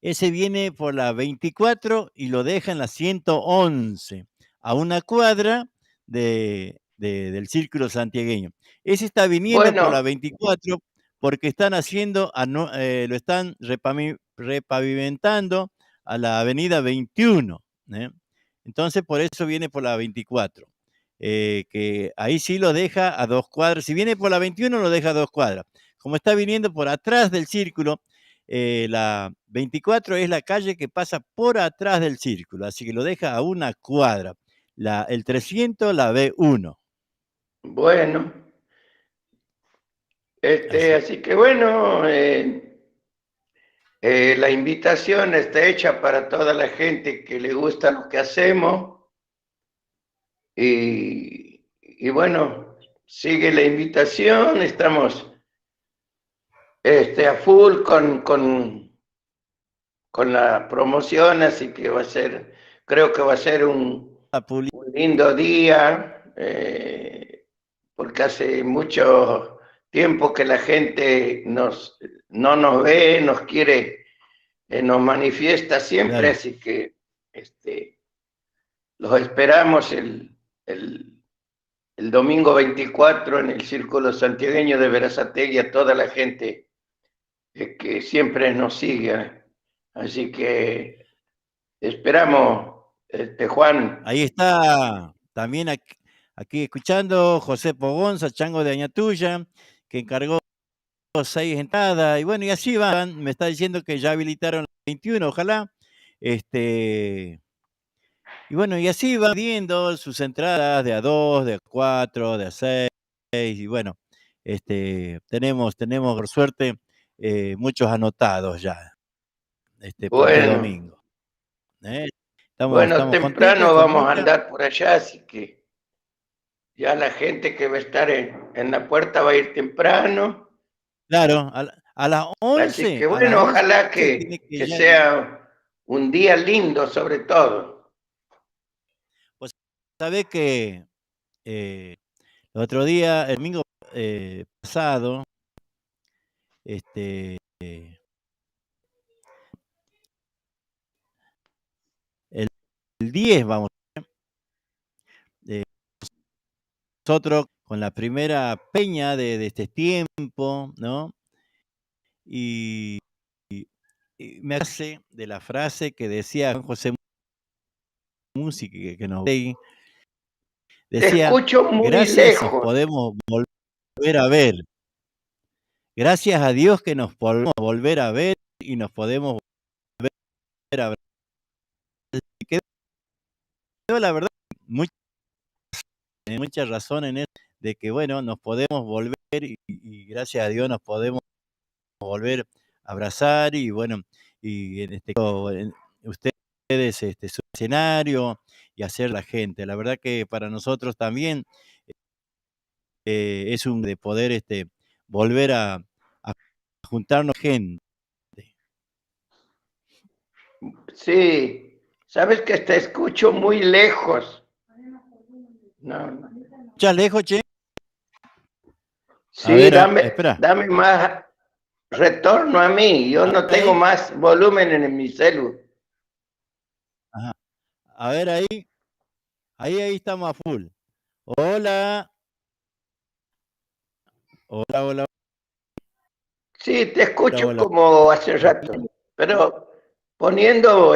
Speaker 3: ese viene por la 24 y lo deja en la 111, a una cuadra del Círculo Santiagueño. Ese está viniendo por la 24 porque están haciendo, lo están repavimentando a la avenida 21. Entonces, por eso viene por la 24. Que ahí sí lo deja a 2 cuadras. Si viene por la 21, lo deja a 2 cuadras. Como está viniendo por atrás del círculo, la 24 es la calle que pasa por atrás del círculo, así que lo deja a una cuadra. El 300, la B1.
Speaker 10: Bueno. Así que bueno, la invitación está hecha para toda la gente que le gusta lo que hacemos. Y bueno, sigue la invitación, estamos a full con la promoción, así que creo que va a ser un lindo día, porque hace mucho tiempo que la gente no nos ve, nos quiere, nos manifiesta siempre, claro. Así que los esperamos el domingo 24 en el Círculo Santiagueño de Berazategui, a toda la gente que siempre nos sigue. Así que esperamos, Juan.
Speaker 3: Ahí está también aquí escuchando José Pogonza, Chango de Añatuya, que encargó 6 entradas, y bueno, y así van. Me está diciendo que ya habilitaron las 21, ojalá. Y bueno, y así va viendo sus entradas de a 2, de a 4, de a 6, y bueno, tenemos por suerte muchos anotados ya para este domingo.
Speaker 10: Bueno, temprano vamos a andar por allá, así que ya la gente que va a estar en la puerta va a ir temprano.
Speaker 3: Claro, a las 11.
Speaker 10: Así que bueno, ojalá que sea un día lindo sobre todo.
Speaker 3: Pues sabe que el otro día, el domingo pasado, el 10 vamos a ver, nosotros con la primera peña de este tiempo, ¿no? Y me hace de la frase que decía José Música, que nos ve, decía,
Speaker 10: te escucho muy
Speaker 3: gracias
Speaker 10: lejos.
Speaker 3: Nos podemos volver a ver. Gracias a Dios que nos podemos volver a ver y nos podemos volver a ver. Quedó la verdad mucha razón en eso, de que bueno, nos podemos volver y gracias a Dios nos podemos volver a abrazar y bueno, y ustedes su escenario y hacer la gente. La verdad que para nosotros también es un de poder volver a juntarnos gente.
Speaker 10: Sí, sabes que te escucho muy lejos. No.
Speaker 3: escuchás lejos, che?
Speaker 10: Sí,
Speaker 3: espera.
Speaker 10: dame más retorno a mí. Yo no tengo más volumen en mi celu.
Speaker 3: Ajá. A ver ahí. Ahí estamos a full. Hola. Hola.
Speaker 10: Sí, te escucho
Speaker 3: Hola.
Speaker 10: como hace rato, pero poniendo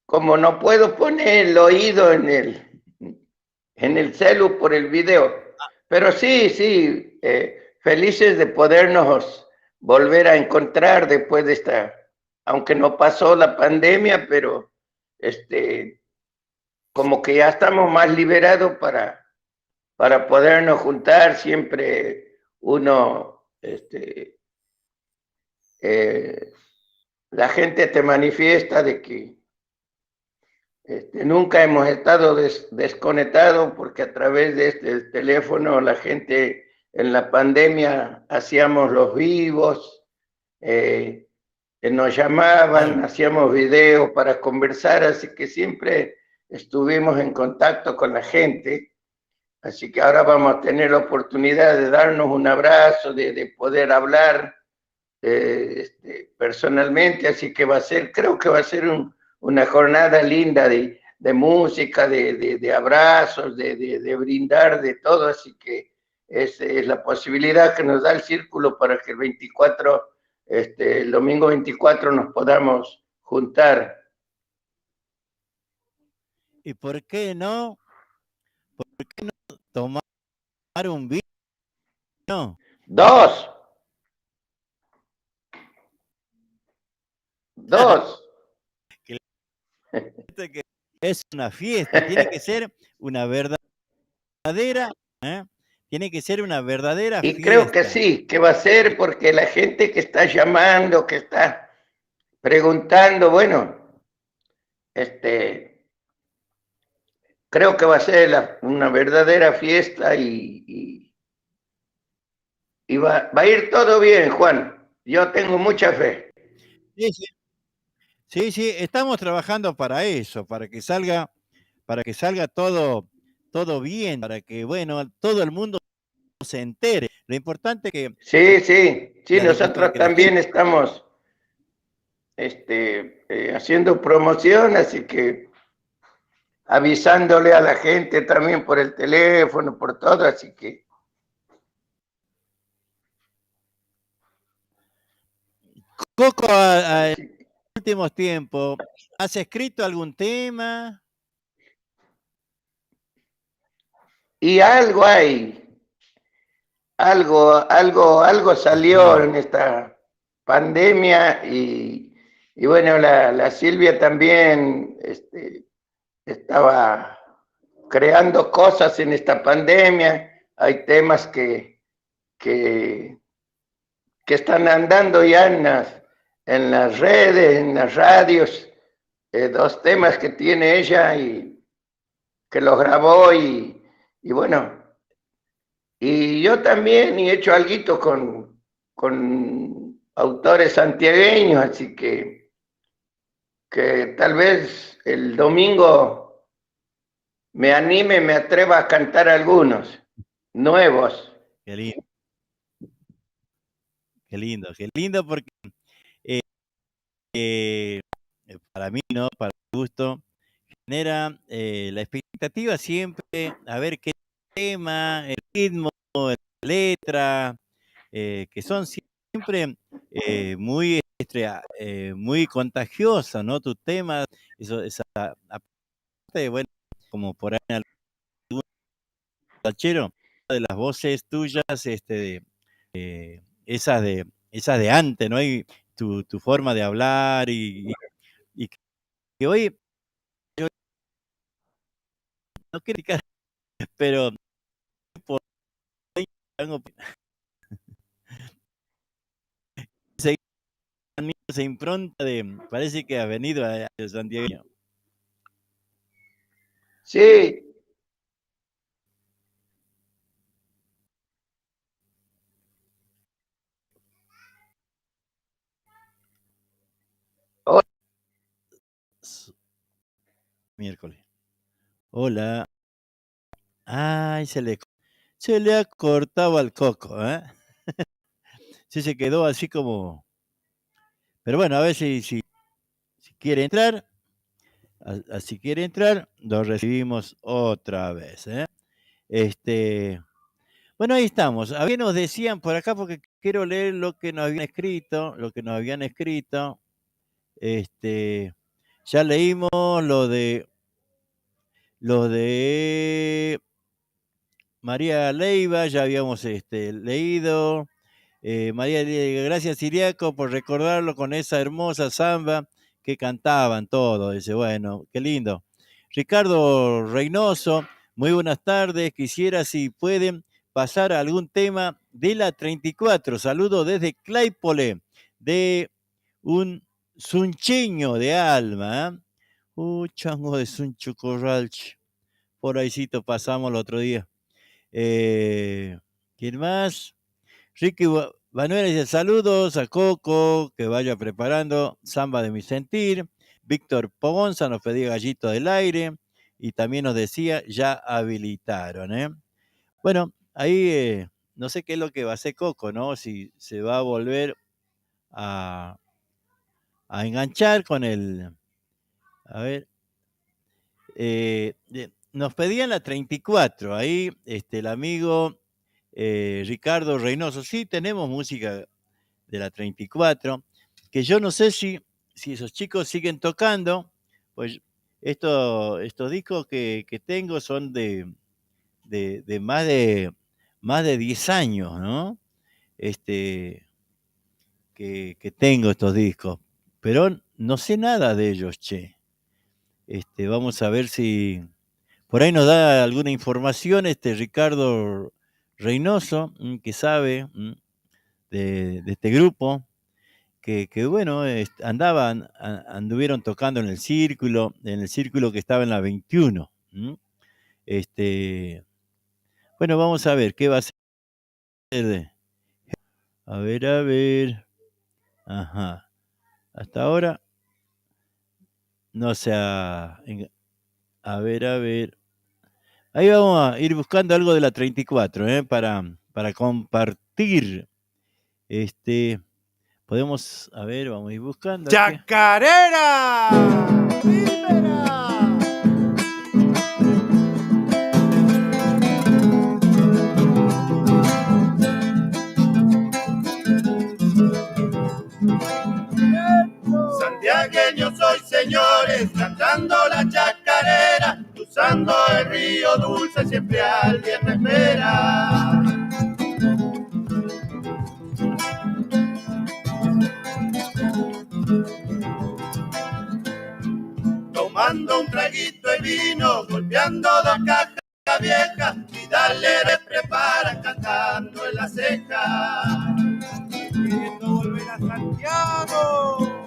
Speaker 10: como no puedo poner el oído en el celu por el video, pero sí, felices de podernos volver a encontrar después de aunque no pasó la pandemia, pero como que ya estamos más liberados para podernos juntar, siempre uno, la gente te manifiesta de que nunca hemos estado desconectados porque a través de este teléfono la gente en la pandemia hacíamos los vivos, nos llamaban,
Speaker 3: Claro.
Speaker 10: hacíamos videos para conversar, así que siempre estuvimos en contacto con la gente. Así que ahora vamos a tener la oportunidad de darnos un abrazo, de poder hablar personalmente, así que creo que va a ser una jornada linda de música, de abrazos, de brindar, de todo, así que es la posibilidad que nos da el círculo para que el 24, el domingo 24 nos podamos juntar.
Speaker 3: ¿Y por qué no tomar un vino?
Speaker 10: Dos.
Speaker 3: Que es una fiesta, tiene que ser una verdadera, tiene que ser una verdadera
Speaker 10: Y
Speaker 3: fiesta.
Speaker 10: creo que sí, que va a ser porque la gente que está llamando, que está preguntando, bueno, creo que va a ser una verdadera fiesta y va a ir todo bien, Juan. Yo tengo mucha fe.
Speaker 3: Sí, estamos trabajando para eso, para que salga todo bien, para que, bueno, todo el mundo se entere. Lo importante es que
Speaker 10: Sí,
Speaker 3: para
Speaker 10: nosotros
Speaker 3: que la
Speaker 10: también
Speaker 3: gente
Speaker 10: estamos haciendo promoción, así que avisándole a la gente también por el teléfono, por todo, así que.
Speaker 3: Coco, en los últimos tiempos, ¿has escrito algún tema?
Speaker 10: Y algo hay, algo salió en esta pandemia y bueno, la Silvia también estaba creando cosas en esta pandemia. Hay temas que están andando ya en las redes, en las radios, dos temas que tiene ella y que los grabó y bueno, y yo también he hecho algo con autores santiagueños, así que tal vez el domingo me anime, me atreva a cantar algunos nuevos.
Speaker 3: Qué lindo porque para mí, ¿no? Para mi gusto, genera la expectativa siempre a ver qué tema, el ritmo, la letra, que son siempre muy contagiosos, ¿no? Tus temas, aparte, bueno, como por ahí en algún tachero, de las voces tuyas, esas de antes, ¿no? Y tu forma de hablar y que hoy yo no quiero criticar, pero por ahí tengo esa impronta parece que ha venido a Santiago.
Speaker 10: Sí.
Speaker 3: Miércoles. Hola. Ay, se le ha cortado al coco, ¿eh? Sí, se quedó así como... Pero bueno, a ver si quiere entrar, si quiere entrar, lo recibimos otra vez, ¿eh? Este, bueno, ahí estamos. A ver, nos decían por acá, porque quiero leer lo que nos habían escrito. Ya leímos lo de María Leiva, ya habíamos leído. María, gracias Siriaco por recordarlo con esa hermosa samba que cantaban todos. Dice, bueno, qué lindo. Ricardo Reynoso, muy buenas tardes. Quisiera, si pueden, pasar a algún tema de la 34. Saludo desde Claypole, de un suncheño de alma. Chango de Suncho Corralch. Por ahícito pasamos el otro día. ¿Quién más? Ricky Manuel dice saludos a Coco, que vaya preparando Samba de mi sentir. Víctor Pogonza nos pedía Gallito del Aire y también nos decía ya habilitaron. Bueno, ahí no sé qué es lo que va a hacer Coco, ¿no? Si se va a volver a enganchar con el... A ver, nos pedían la 34, ahí el amigo Ricardo Reynoso. Sí, tenemos música de la 34, que yo no sé si esos chicos siguen tocando, pues estos discos que tengo son de más de 10 años, ¿no? Que tengo estos discos, pero no sé nada de ellos, che. Vamos a ver si por ahí nos da alguna información Ricardo Reynoso, que sabe de este grupo, que bueno, anduvieron tocando en el círculo que estaba en la 21. Bueno, vamos a ver qué va a ser. A ver. Ajá. Hasta ahora no se ha... A ver. Ahí vamos a ir buscando algo de la 34, para compartir. Podemos, a ver, vamos a ir buscando.
Speaker 4: ¡Chacarera!
Speaker 6: Santiagueño soy, señores, cantando la chacarera, cruzando el río Dulce, siempre alguien me espera. Tomando un traguito de vino, golpeando dos cajas viejas, y dale prepara cantando en la ceja.
Speaker 4: Queriendo volver a Santiago.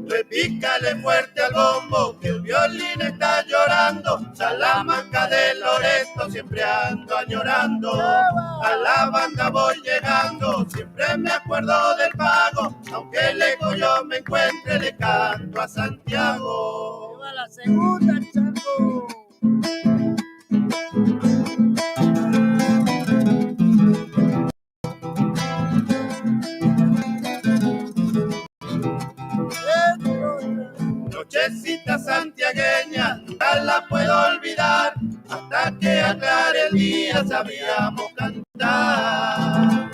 Speaker 6: Repícale fuerte al bombo, que el violín está llorando. Salamanca de Loreto, siempre ando añorando. A la banda voy llegando, siempre me acuerdo del pago. Aunque lejos yo me encuentre, le canto a Santiago.
Speaker 4: Lleva la segunda, chango.
Speaker 6: Nochecita santiagueña, nunca la puedo olvidar. Hasta que aclare el día sabíamos cantar.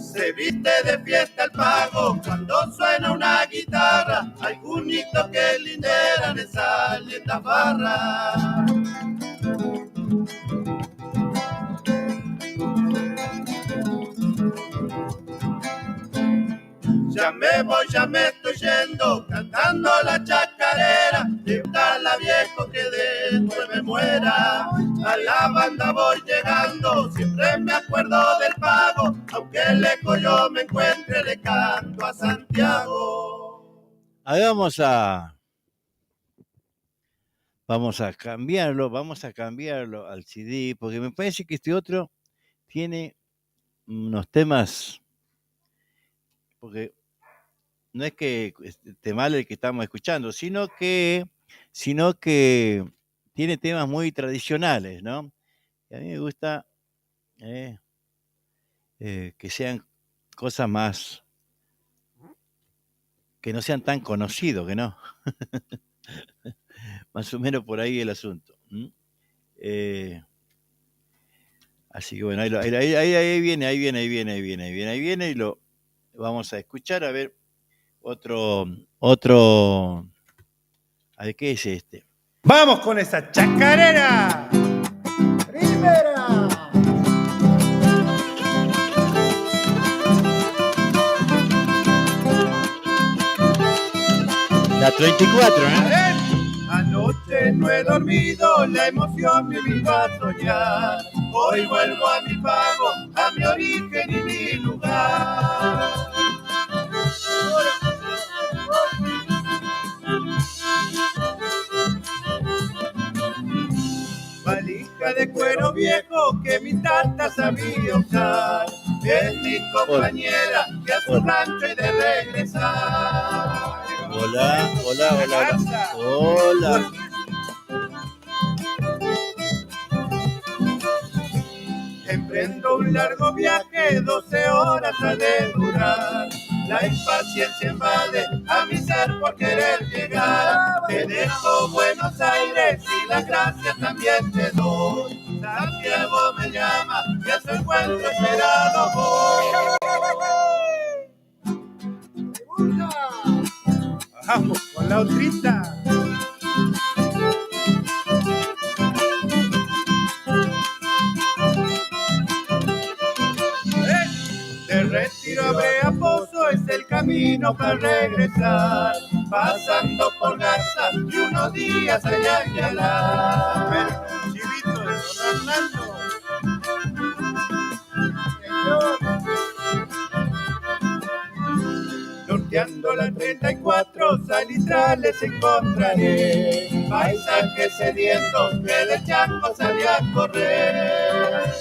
Speaker 6: Se viste de fiesta el pago cuando suena una guitarra. Algún hito que linderan esa linda barra. Ya me estoy yendo, cantando la chacarera. Llévala viejo que después me muera. A la banda voy llegando, siempre me acuerdo del pago. Aunque lejos yo me encuentre, le canto a Santiago.
Speaker 3: Vamos a cambiarlo al CD, porque me parece que este otro tiene unos temas, porque no es que esté mal el que estamos escuchando, sino que tiene temas muy tradicionales, ¿no? Y a mí me gusta que sean cosas más, que no sean tan conocidos, que no. Más o menos por ahí el asunto. Así que bueno, ahí viene, y lo vamos a escuchar. A ver, otro, a ver, ¿qué es este?
Speaker 4: ¡Vamos con esa chacarera!
Speaker 7: Primera.
Speaker 3: La 34,
Speaker 4: ¿eh? Anoche no he dormido, la emoción me vino a soñar. Hoy vuelvo a mi pago, a mi origen y mi lugar. Valija de cuero viejo que mi tata sabía usar. Es mi compañera que a su rancho he de regresar.
Speaker 3: Hola.
Speaker 4: Emprendo un largo viaje, 12 horas ha de durar. La impaciencia invade a mi ser por querer llegar. Te dejo Buenos Aires y las gracias también te doy. Santiago me llama y a su encuentro esperado voy. Vamos con la otrita. De Retiro a Breaposo es el camino para regresar, pasando por Garza y unos días allá en Yalá. Chivito de Don Hernando. Norteando la 34, salitrales encontraré, paisajes sedientos que de Chaco salí a correr.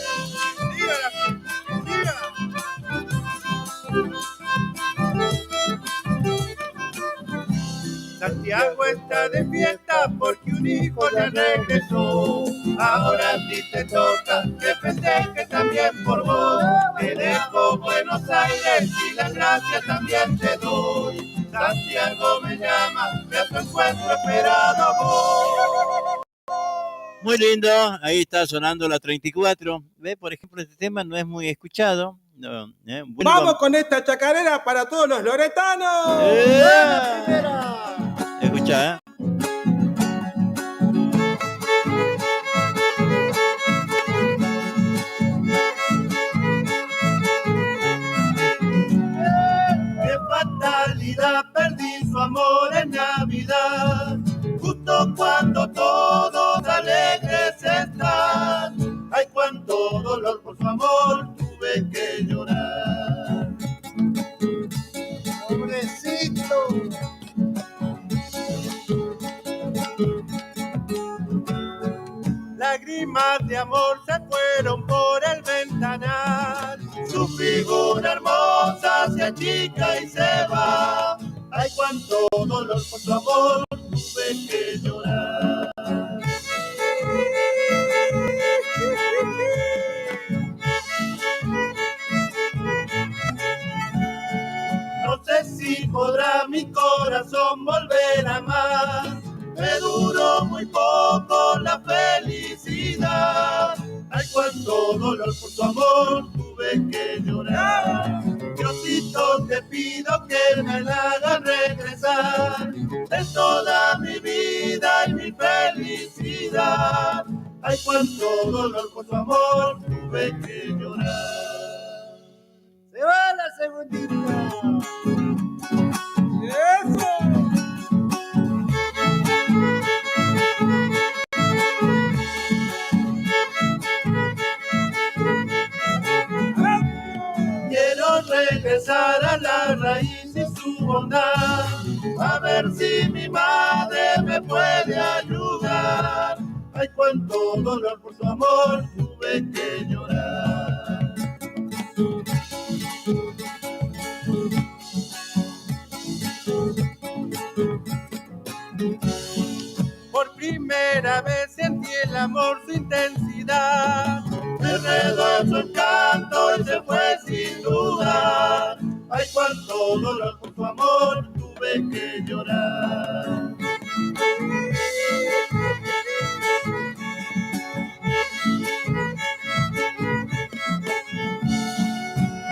Speaker 4: Santiago está de fiesta porque un hijo ya regresó. Ahora a ti te toca que festeje también por vos. Te dejo Buenos Aires y las gracias también te doy. Santiago me llama, que a su encuentro esperado voy.
Speaker 3: Muy lindo, ahí está sonando la 34. ¿Ve? Por ejemplo, este tema no es muy escuchado. No,
Speaker 4: Vamos con esta chacarera para todos los loretanos.
Speaker 3: Escucha,
Speaker 4: Qué fatalidad, perdí su amor en Navidad, justo cuando todos alegres están. Ay, cuánto dolor por su amor tuve que llorar. Pobrecito. Lágrimas de amor se fueron por el ventanal. Su figura hermosa se achica y se va. Ay, cuánto dolor por su amor tuve que llorar. No sé si podrá mi corazón volver a amar. Me duró muy poco la felicidad. Ay, cuánto dolor por su amor tuve que llorar. Diosito, te pido que me la hagan regresar de toda mi vida y mi felicidad. Ay, cuánto dolor por su amor tuve que llorar. Se va la segundita. ¡Eso! Quiero regresar a la raíz de su bondad, a ver si mi madre me puede ayudar. Ay, cuánto dolor por su amor tuve que llorar. amor su intensidad. Me enredó en su encanto y se fue sin dudar. Ay, cuánto dolor por tu amor tuve que llorar.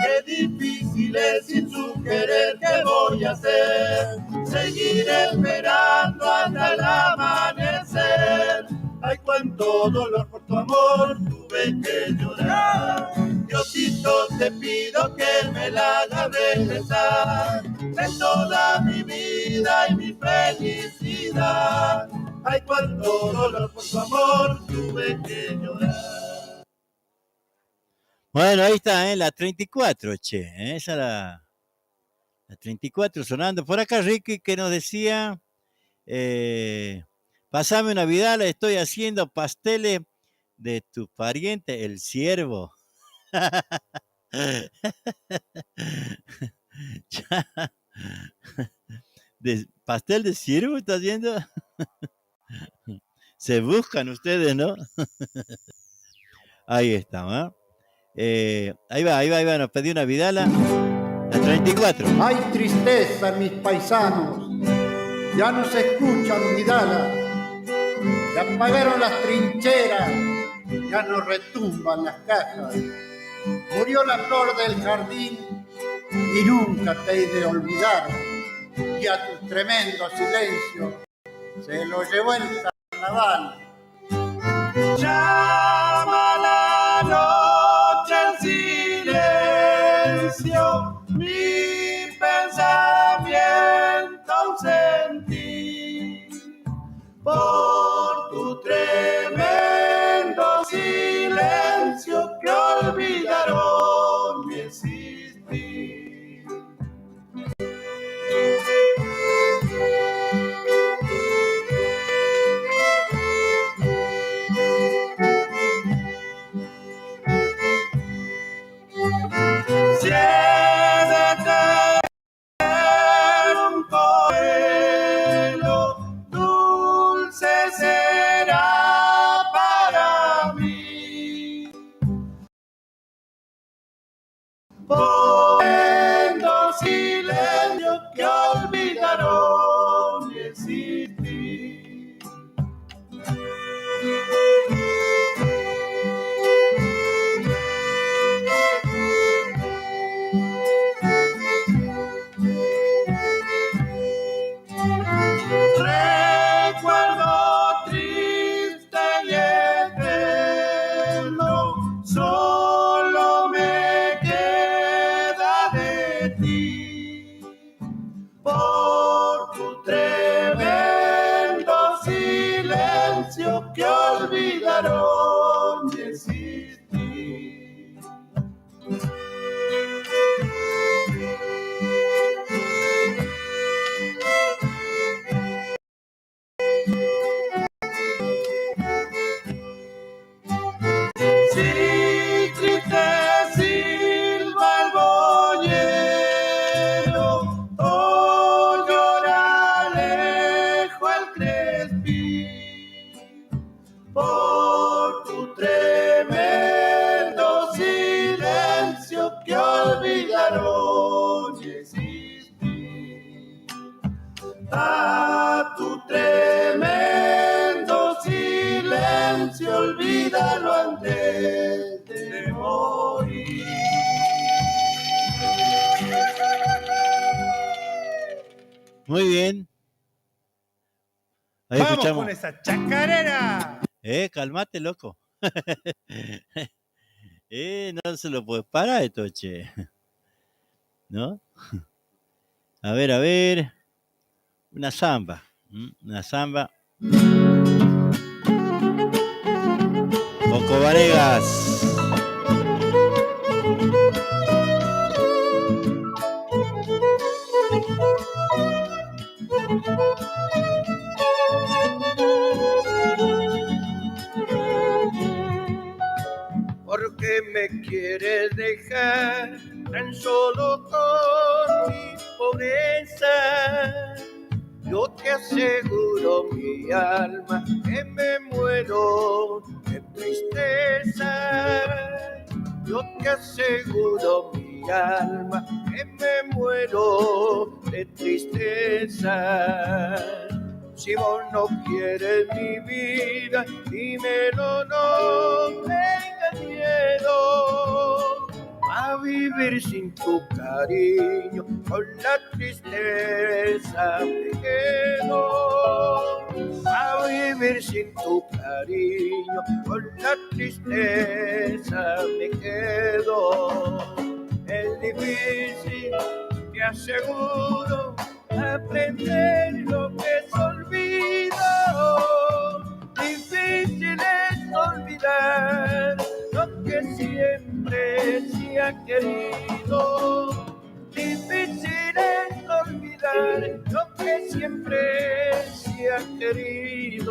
Speaker 4: Qué difícil es sin su querer, ¿qué voy a hacer? Seguir esperando hasta el amanecer. Ay, cuánto dolor por tu amor tuve que llorar. Diosito, te pido que me la hagas regresar en toda mi vida y mi felicidad. Ay, cuánto dolor por tu amor tuve que llorar.
Speaker 3: Bueno, ahí está, la 34, che. Esa la 34 sonando. Por acá Ricky que nos decía, pasame una vidala, estoy haciendo pasteles de tu pariente, el ciervo. ¿Pastel de ciervo está haciendo? Se buscan ustedes, ¿no? Ahí está, ¿eh? Ahí va, nos pedí una vidala. La 34.
Speaker 11: Hay tristeza, mis paisanos, ya no se escuchan vidalas, ya apagaron las trincheras, ya no retumban las cajas. Murió la flor del jardín y nunca te he de olvidar, y a tu tremendo silencio se lo llevó el carnaval.
Speaker 4: Llama la noche el silencio, mi pensamiento ausentí por tu tremendo silencio que olvidaron mi existir. Si he de tener un consuelo, dulce será para mí. Poniendo silencio que olvidaron mi existir. Recuerdo triste y eterno, solo me queda de ti, por tu tremendo silencio que olvidaron mi existir. Si triste silba el boyero, o llora lejos el crespín, por tu tremendo silencio que olvidaron mi existir. A tu tremendo silencio olvídalo antes de morir.
Speaker 3: Muy bien. Ahí
Speaker 4: ¡Vamos
Speaker 3: escuchamos.
Speaker 4: con esa chacarera!
Speaker 3: Calmate, loco. No se lo puedes parar esto, che. ¿No? A ver. Una samba. Una samba. Coco Varegas.
Speaker 10: ¿Por qué me quieres dejar tan solo con mi pobreza? Yo te aseguro, mi alma, que me muero
Speaker 6: tristeza. Yo te aseguro, mi alma, que me muero de tristeza. Si vos no quieres mi vida, dímelo, no tengas miedo. A vivir sin tu cariño, con la tristeza me quedo. A vivir sin tu cariño, con la tristeza me quedo. Es difícil, te aseguro, aprender lo que es olvido. Difícil es olvidar lo que siempre se ha querido. Difícil es olvidar lo que siempre se ha querido.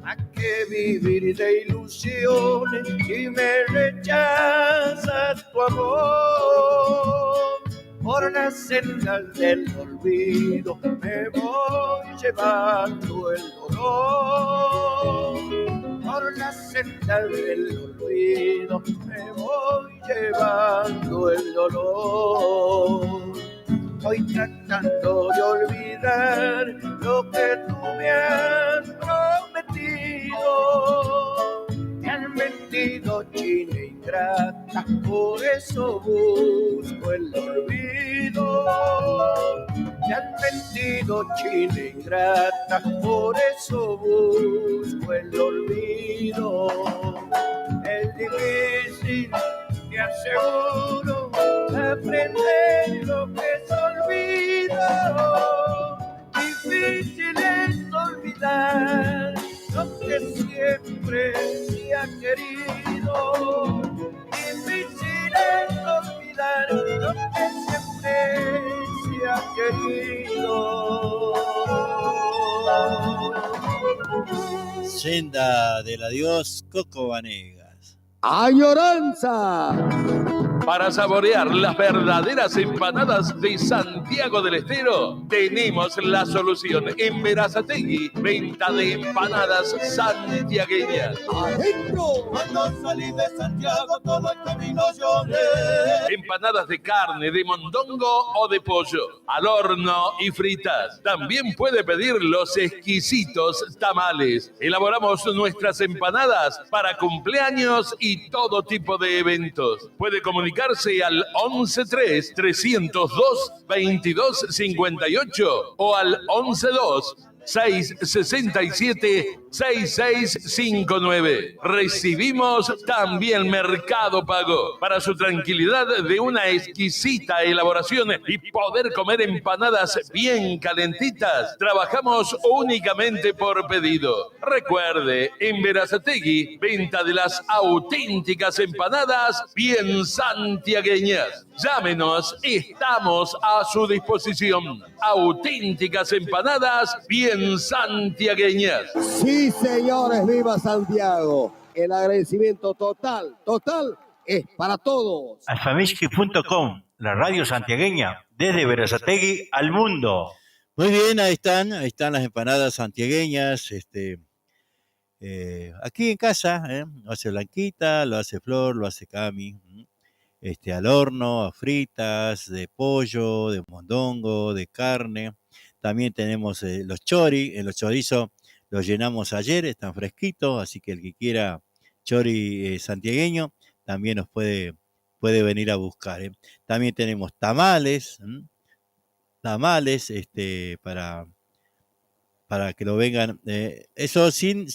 Speaker 6: ¿A qué vivir de ilusiones si me rechazas tu amor? Por las sendas del olvido me voy llevando el dolor. Por las sendas del olvido me voy llevando el dolor. Voy tratando de olvidar lo que tú me has prometido. Me han mentido, china ingrata, por eso busco el olvido. Me han mentido, china ingrata, por eso busco el olvido. Es difícil, te aseguro, aprender lo que es olvido. Difícil es olvidar lo que siempre se ha querido. Difícil es olvidar lo que siempre se ha querido.
Speaker 3: Senda del adiós, Coco Vanegas.
Speaker 8: ¡Añoranza!
Speaker 12: Para saborear las verdaderas empanadas de Santiago del Estero, tenemos la solución. En Berazategui, venta de empanadas santiagueñas.
Speaker 4: ¡Adentro! Cuando salí de Santiago, todo el camino lloré.
Speaker 12: Empanadas de carne, de mondongo o de pollo, al horno y fritas. También puede pedir los exquisitos tamales. Elaboramos nuestras empanadas para cumpleaños y todo tipo de eventos. Puede comunicarse al 113-302-2258 o al 112-667-6659. Recibimos también Mercado Pago. Para su tranquilidad de una exquisita elaboración y poder comer empanadas bien calentitas, trabajamos únicamente por pedido. Recuerde, en Berazategui, venta de las auténticas empanadas bien santiagueñas. Llámenos, estamos a su disposición. Auténticas empanadas bien santiagueñas.
Speaker 8: Sí, señores, viva Santiago. El agradecimiento total es para todos.
Speaker 3: Alfamiski.com, la radio santiagueña, desde Berazategui al mundo. Muy bien, ahí están las empanadas santiagueñas, aquí en casa, lo hace Blanquita, lo hace Flor, lo hace Cami, al horno, a fritas, de pollo, de mondongo, de carne. También tenemos los chori, los chorizos los llenamos ayer, están fresquitos, así que el que quiera chori santiagueño también nos puede venir a buscar. También tenemos tamales, para que lo vengan, eso sin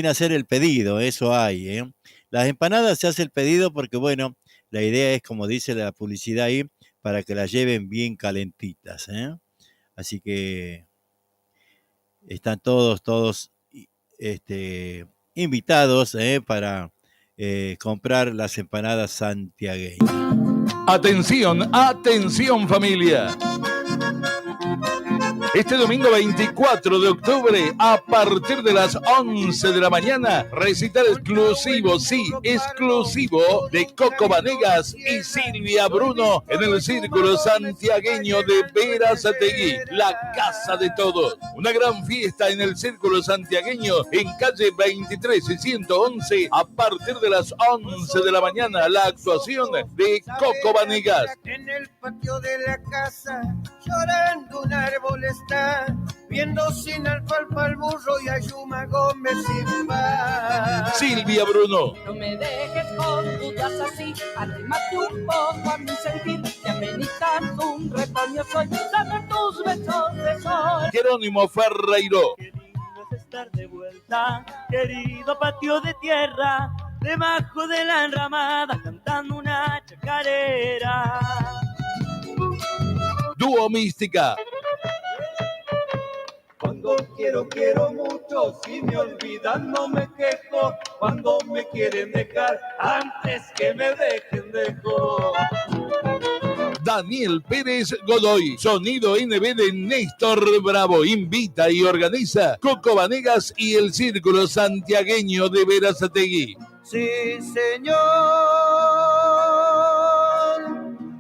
Speaker 3: hacer el pedido, eso hay. Las empanadas se hace el pedido porque, bueno, la idea es, como dice la publicidad ahí, para que las lleven bien calentitas. Así que están todos invitados para comprar las empanadas santiagueñas.
Speaker 12: Atención familia. Este domingo 24 de octubre, a partir de las 11 de la mañana, recital exclusivo, sí, exclusivo, de Coco Vanegas y Silvia Bruno en el Círculo Santiagueño de Berazategui, la casa de todos. Una gran fiesta en el Círculo Santiagueño en calle 23 y 111 a partir de las 11 de la mañana. La actuación de Coco Vanegas.
Speaker 13: En el patio de la casa, llorando un árbol está, viendo sin alfalfa al burro y a Yuma Gómez sin paz.
Speaker 12: Silvia Bruno.
Speaker 14: No me dejes con dudas así, arrímate un poco a mi sentir, que amenitas un retoño soy, dame tus besos de sol.
Speaker 12: Jerónimo Ferreiro.
Speaker 15: Estar de vuelta, querido patio de tierra, debajo de la enramada, cantando una chacarera.
Speaker 12: Dúo Mística.
Speaker 16: Cuando quiero mucho, si me olvidan no me quejo, cuando me quieren dejar, antes que me dejen dejo.
Speaker 12: Daniel Pérez Godoy, sonido NB de Néstor Bravo, invita y organiza Coco Vanegas y el Círculo Santiagueño de Berazategui.
Speaker 13: Sí, señor,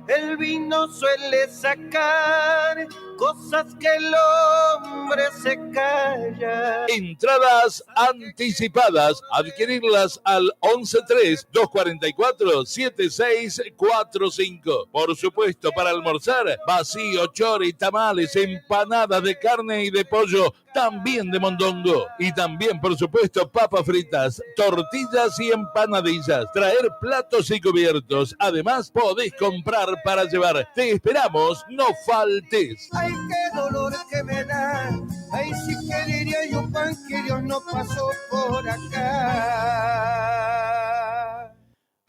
Speaker 13: el vino suele sacar cosas que el hombre se calla.
Speaker 12: Entradas anticipadas, adquirirlas al 113-244-7645. Por supuesto, para almorzar, vacío, chori, tamales, empanadas de carne y de pollo, también de mondongo. Y también, por supuesto, papas fritas, tortillas y empanadillas. Traer platos y cubiertos. Además, podés comprar para llevar. Te esperamos, no faltes.
Speaker 13: Ay, qué dolor que me da. Ay, sí que diría yo, pan, que Dios no pasó por acá.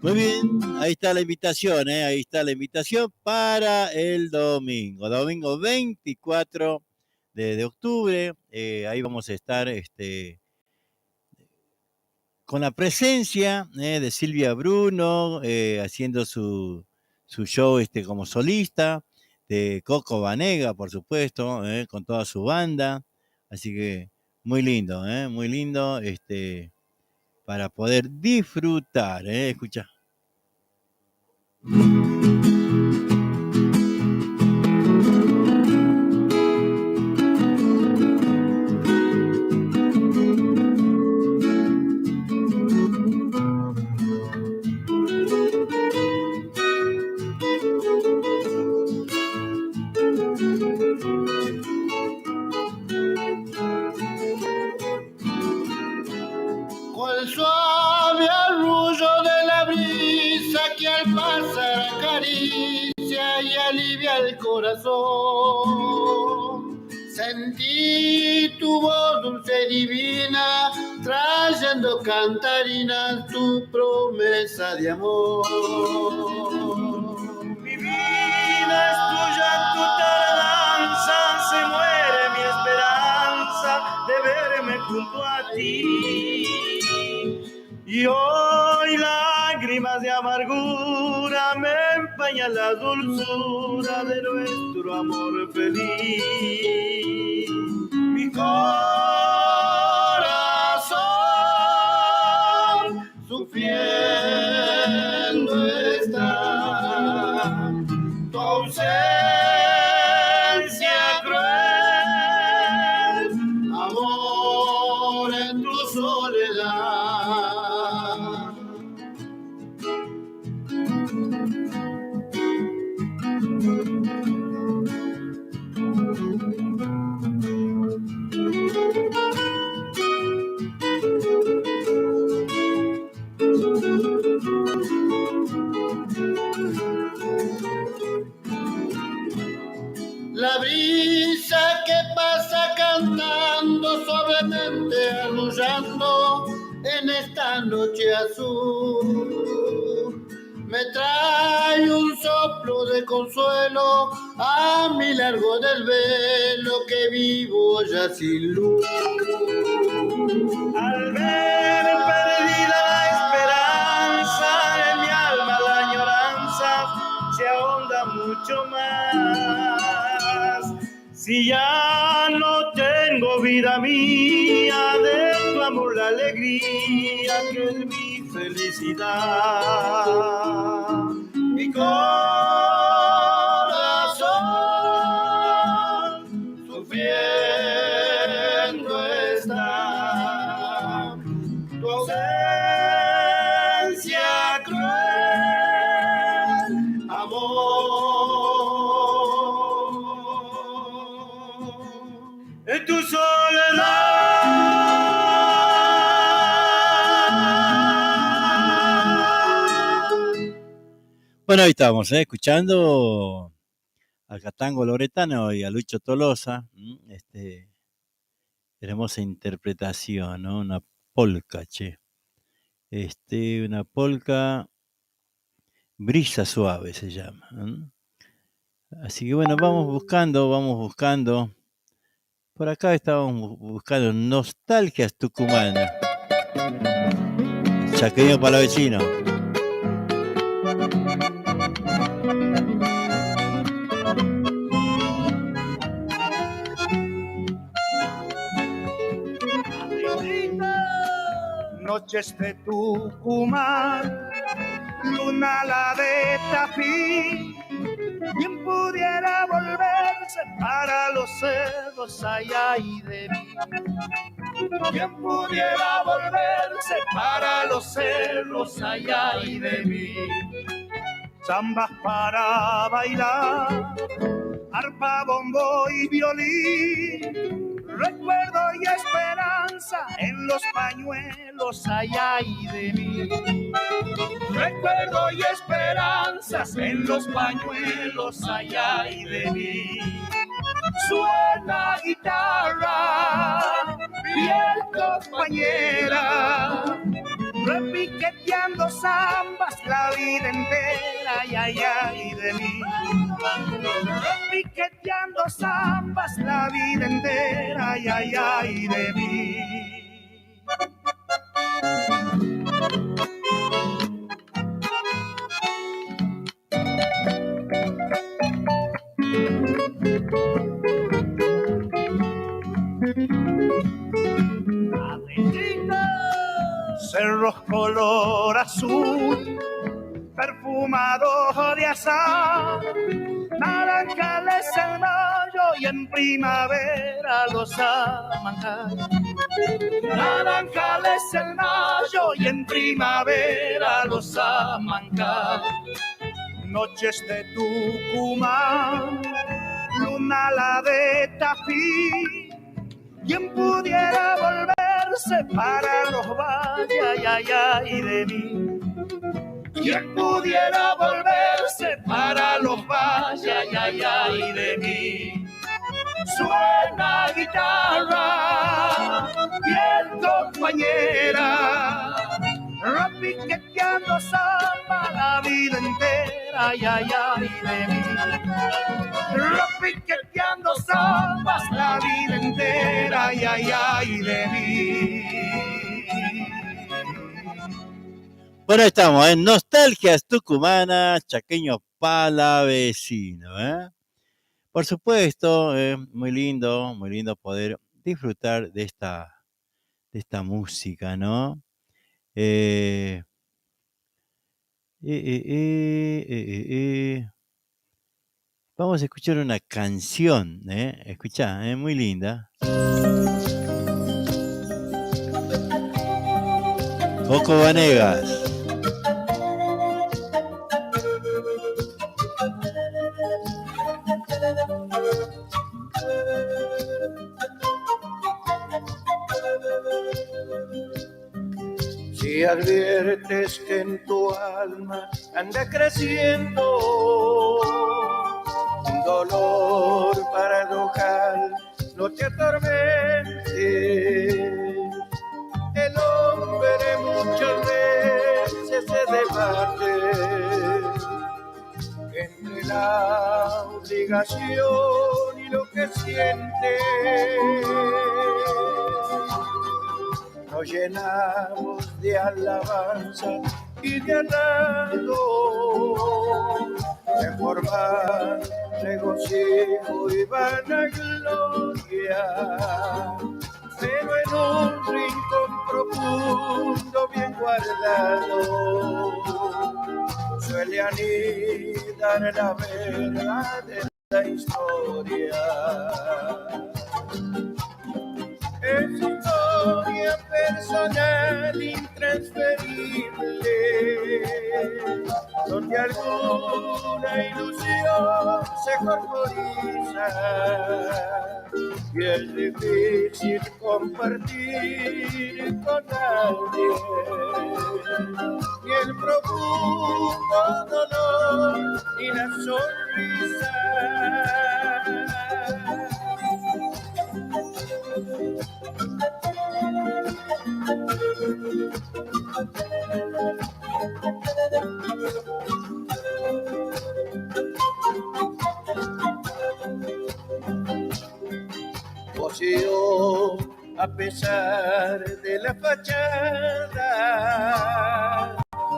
Speaker 3: Muy bien, ahí está la invitación, ahí está la invitación para el domingo 24 de octubre. Ahí vamos a estar con la presencia de Silvia Bruno, haciendo su show como solista, de Coco Vanegas, por supuesto, con toda su banda. Así que muy lindo, para poder disfrutar, escucha.
Speaker 11: Cual suave arrullo de la brisa que al pasar acaricia y alivia el corazón. Sentí tu voz dulce y divina, trayendo cantarinas tu promesa de amor.
Speaker 16: Mi vida es tuya, tu tardanza, se muere mi esperanza de verme junto a ti. Y hoy lágrimas de amargura me empañan la dulzura de nuestro amor feliz. Mi corazón sufriendo está, tu ausencia cruel, amor en tu soledad.
Speaker 11: La brisa que pasa cantando suavemente, arrullando en esta noche azul, me trae un soplo de consuelo a mi largo del velo que vivo ya sin luz.
Speaker 16: Al ver perdida la esperanza, en mi alma la añoranza se ahonda mucho más. Si ya
Speaker 6: Quiero, vida mía, de tu amor la alegría que es mi felicidad. Mi corazón sufriendo está, tu ausencia cruel, amor, en tu soledad.
Speaker 3: Bueno, ahí estamos, escuchando al Catango Loretano y a Lucho Tolosa. Hermosa interpretación, ¿no? Una polca, che. Una polca Brisa Suave se llama. Así que bueno, vamos buscando. Por acá estábamos buscando nostalgias tucumanas. Chaqueño palavecino.
Speaker 5: Noches de Tucumán, luna la de Tafí, quien pudiera volverse para los cerros allá y de mí. Quien pudiera volverse para los cerros allá y de mí. Zambas para bailar, arpa, bombo y violín, recuerdo y esperanza en los pañuelos allá y de mí. Recuerdo y esperanzas en los pañuelos allá y de mí. Suena guitarra, fiel compañera, repiqueteando zambas la vida entera, ay, ay, ay, de mí. Repiqueteando zambas la vida entera, ay, ay, ay, de mí. Cerros color azul, perfumados de azar, naranjales en mayo y en primavera los amanjar. Naranjales en mayo y en primavera los amanjar. Noches de Tucumán, luna la de Tafí, quien pudiera volverse para los valles, ay, ay, ay, de mí. Quien pudiera volverse para los valles, ay, ay, ay, de mí. Suena guitarra, fiel compañera, repiqueteando samba la vida entera, ay, ay, ay, de mí. Repiqueteando zambas la vida entera, ay, ay, ay, de mí.
Speaker 3: Bueno, estamos en Nostalgias Tucumanas, Chaqueño Palavecino, Por supuesto, muy lindo poder disfrutar de esta música, ¿no? Vamos a escuchar una canción, escuchá, muy linda. Coco Vanegas.
Speaker 6: Si adviertes que en tu alma anda creciendo un dolor paradojal, no te atormentes. El hombre muchas veces se debate entre la obligación y lo que siente. Nos llenamos de alabanza y de halago, de formar
Speaker 13: regocijo y vanagloria, pero en un rincón profundo bien guardado suele anidar la verdadera historia. Es historia personal intransferible, donde alguna ilusión se corporiza y es difícil compartir con nadie ni el profundo dolor ni la sonrisa. Vos y yo, a pesar de la fachada,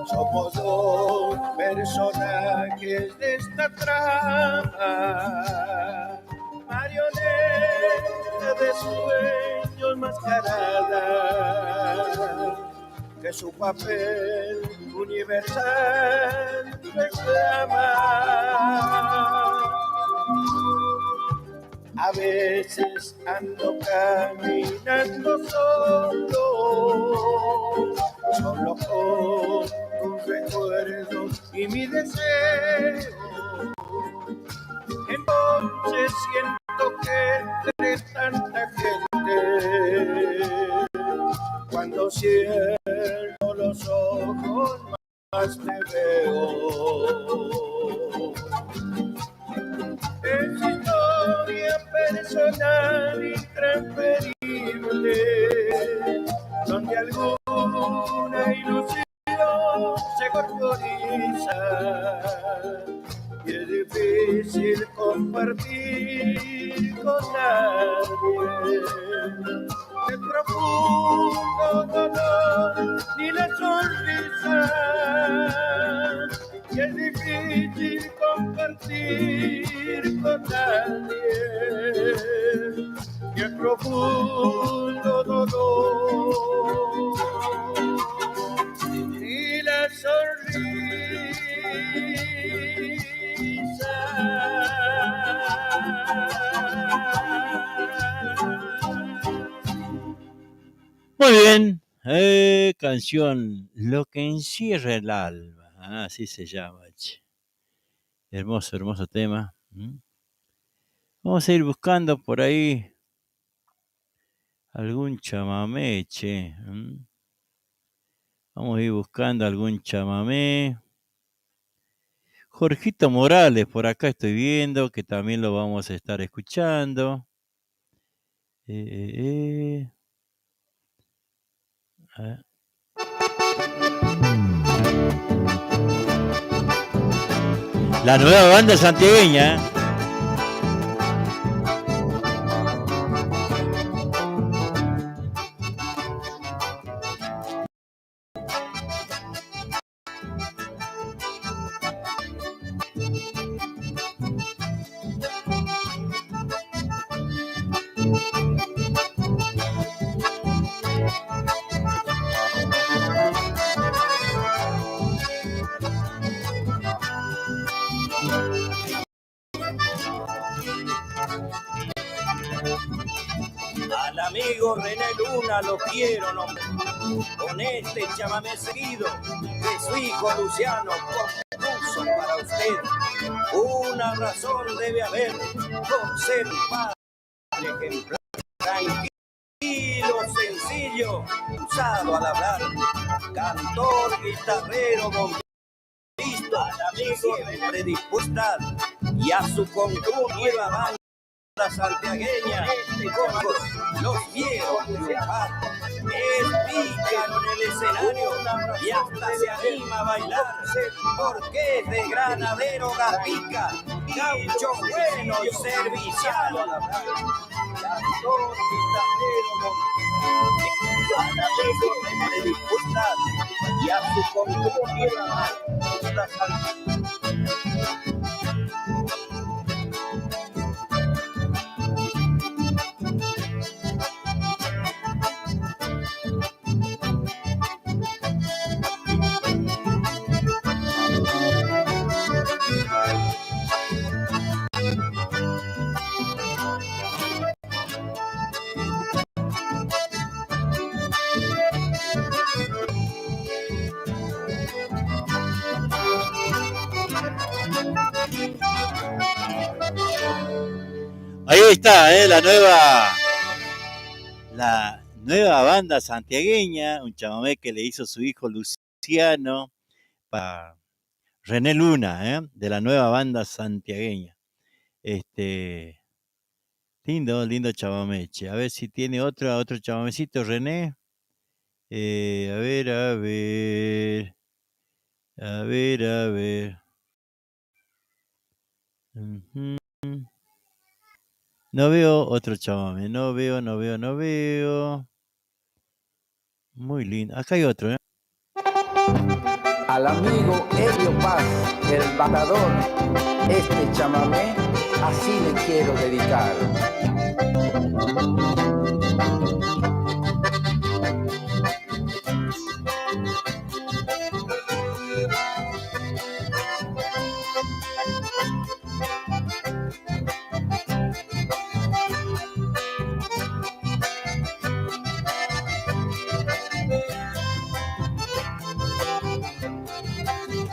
Speaker 13: somos dos personajes de esta trama, marioneta de sueños mascaradas, que su papel universal reclama. A veces ando caminando solo con tus recuerdos y mi deseo. Entonces siento que entre tanta gente, cuando cierro los ojos más te veo. Es historia personal intransferible, donde alguna ilusión se corporiza y es difícil compartir con nadie el profundo dolor ni la sonrisa. Y es difícil compartir con nadie y el profundo dolor y la sonrisa.
Speaker 3: Muy bien, canción Lo que encierra el alma. Así se llama, che. Hermoso, hermoso tema. Vamos a ir buscando por ahí algún chamamé, che. Vamos a ir buscando algún chamamé. Jorgito Morales, por acá estoy viendo, que también lo vamos a estar escuchando. A ver. La nueva banda santiagueña.
Speaker 17: Lo quiero nombrar con este chamamé seguido que su hijo Luciano compuso para usted. Una razón debe haber por ser un padre ejemplar, tranquilo, sencillo, usado al hablar, cantor, guitarrero, bombista, al amigo siempre dispuesta y a su concurrida banda santiagueña, los vieron triunfar, pican en el escenario y hasta se anima a bailar, porque es de Granadero Gatica, gaucho bueno y servicial. Y a su concurrida
Speaker 3: Ahí está, la nueva banda santiagueña, un chamamé que le hizo su hijo Luciano para René Luna, de la nueva banda santiagueña. Lindo chamamé, che. A ver si tiene otro chamamecito, René. A ver. Ujú. No veo otro chamamé, no veo. Muy lindo. Acá hay otro,
Speaker 18: Al amigo Elio Paz, el matador, este chamamé así le quiero dedicar.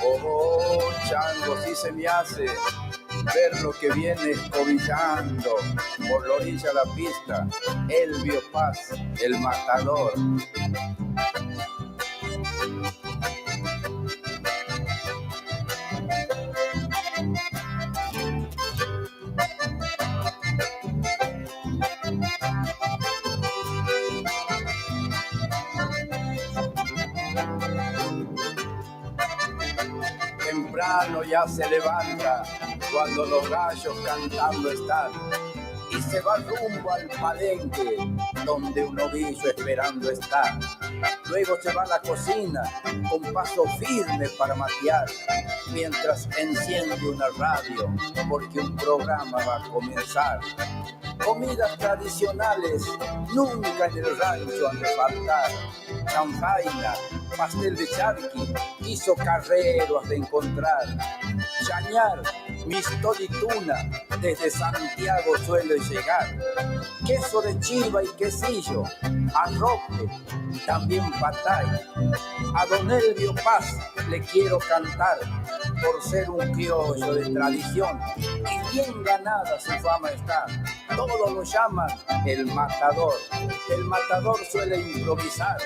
Speaker 18: Oh, chango, sí se me hace ver lo que viene escobillando por la orilla de la pista, Elvio Paz, el matador. Temprano ya se levanta cuando los gallos cantando están y se va rumbo al palenque donde un ovillo esperando está. Luego se va a la cocina con paso firme para matear mientras enciende una radio porque un programa va a comenzar. Comidas tradicionales nunca en el rancho han de faltar. Chanfaina, pastel de charqui, quiso carrero has de encontrar. Chañar, mistol y tuna, desde Santiago suele llegar. Queso de chiva y quesillo, arrope, también patay. A don Elvio Paz le quiero cantar por ser un criollo de tradición y bien ganada su fama está. Todos lo llaman el matador. El matador suele improvisar,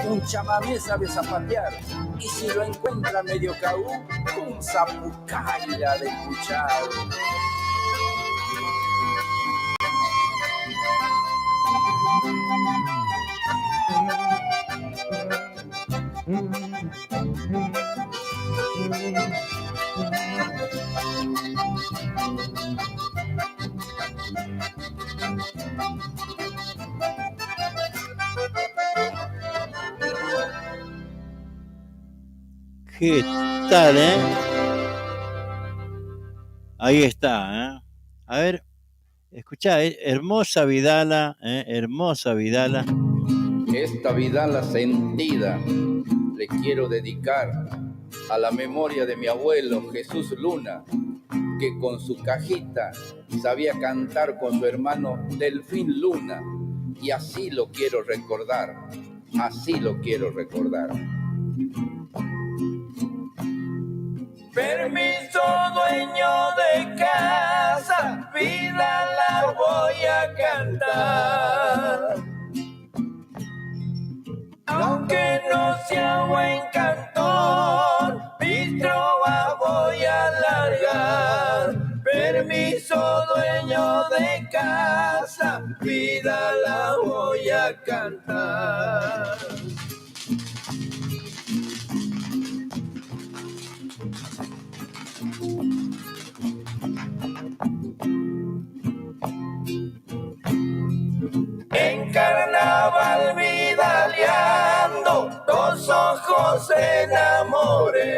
Speaker 18: un chamamé sabe zapatear y si lo encuentra medio caú, un zapucaira de escuchar.
Speaker 3: ¿Qué tal, Ahí está, A ver, escuchá, hermosa Vidala, hermosa Vidala.
Speaker 18: Esta vidala sentida le quiero dedicar a la memoria de mi abuelo Jesús Luna, que con su cajita sabía cantar con su hermano Delfín Luna, y así lo quiero recordar, así lo quiero recordar.
Speaker 13: Permiso, dueño de casa, vida la voy a cantar. Aunque no sea buen cantor, mi trova voy a largar. Permiso, dueño de casa, vida la voy a cantar. En carnaval vidaleando, dos ojos enamoré.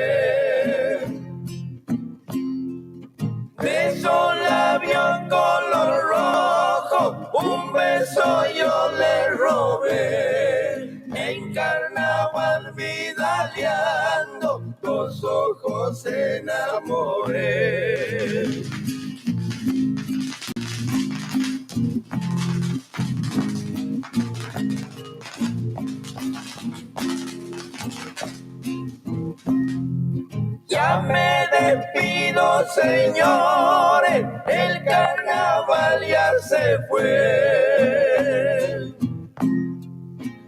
Speaker 13: De su labio color rojo, un beso yo le robé. En carnaval vidaleando, dos ojos enamoré. Ya me despido
Speaker 16: señores, el carnaval ya se fue.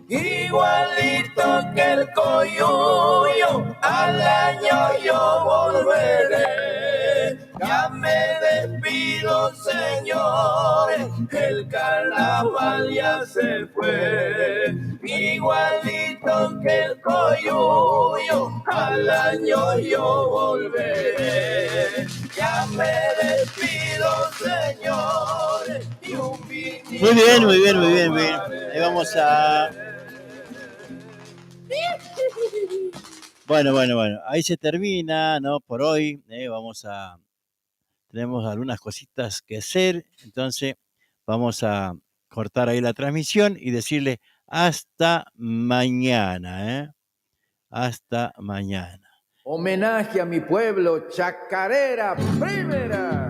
Speaker 16: Igualito que el coyuyo, al año yo volveré. Ya me despido, señores, el carnaval ya se fue. Igualito que el coyuyo, al año yo volveré. Ya me despido, señores, y un vinito.
Speaker 3: Muy bien, muy bien, muy bien, muy bien. Ahí vamos a... Bueno. Ahí se termina, ¿no? Por hoy. Tenemos algunas cositas que hacer. Entonces, vamos a cortar ahí la transmisión y decirle hasta mañana, ¿eh? Hasta mañana.
Speaker 19: Homenaje a mi pueblo, Chacarera Primera.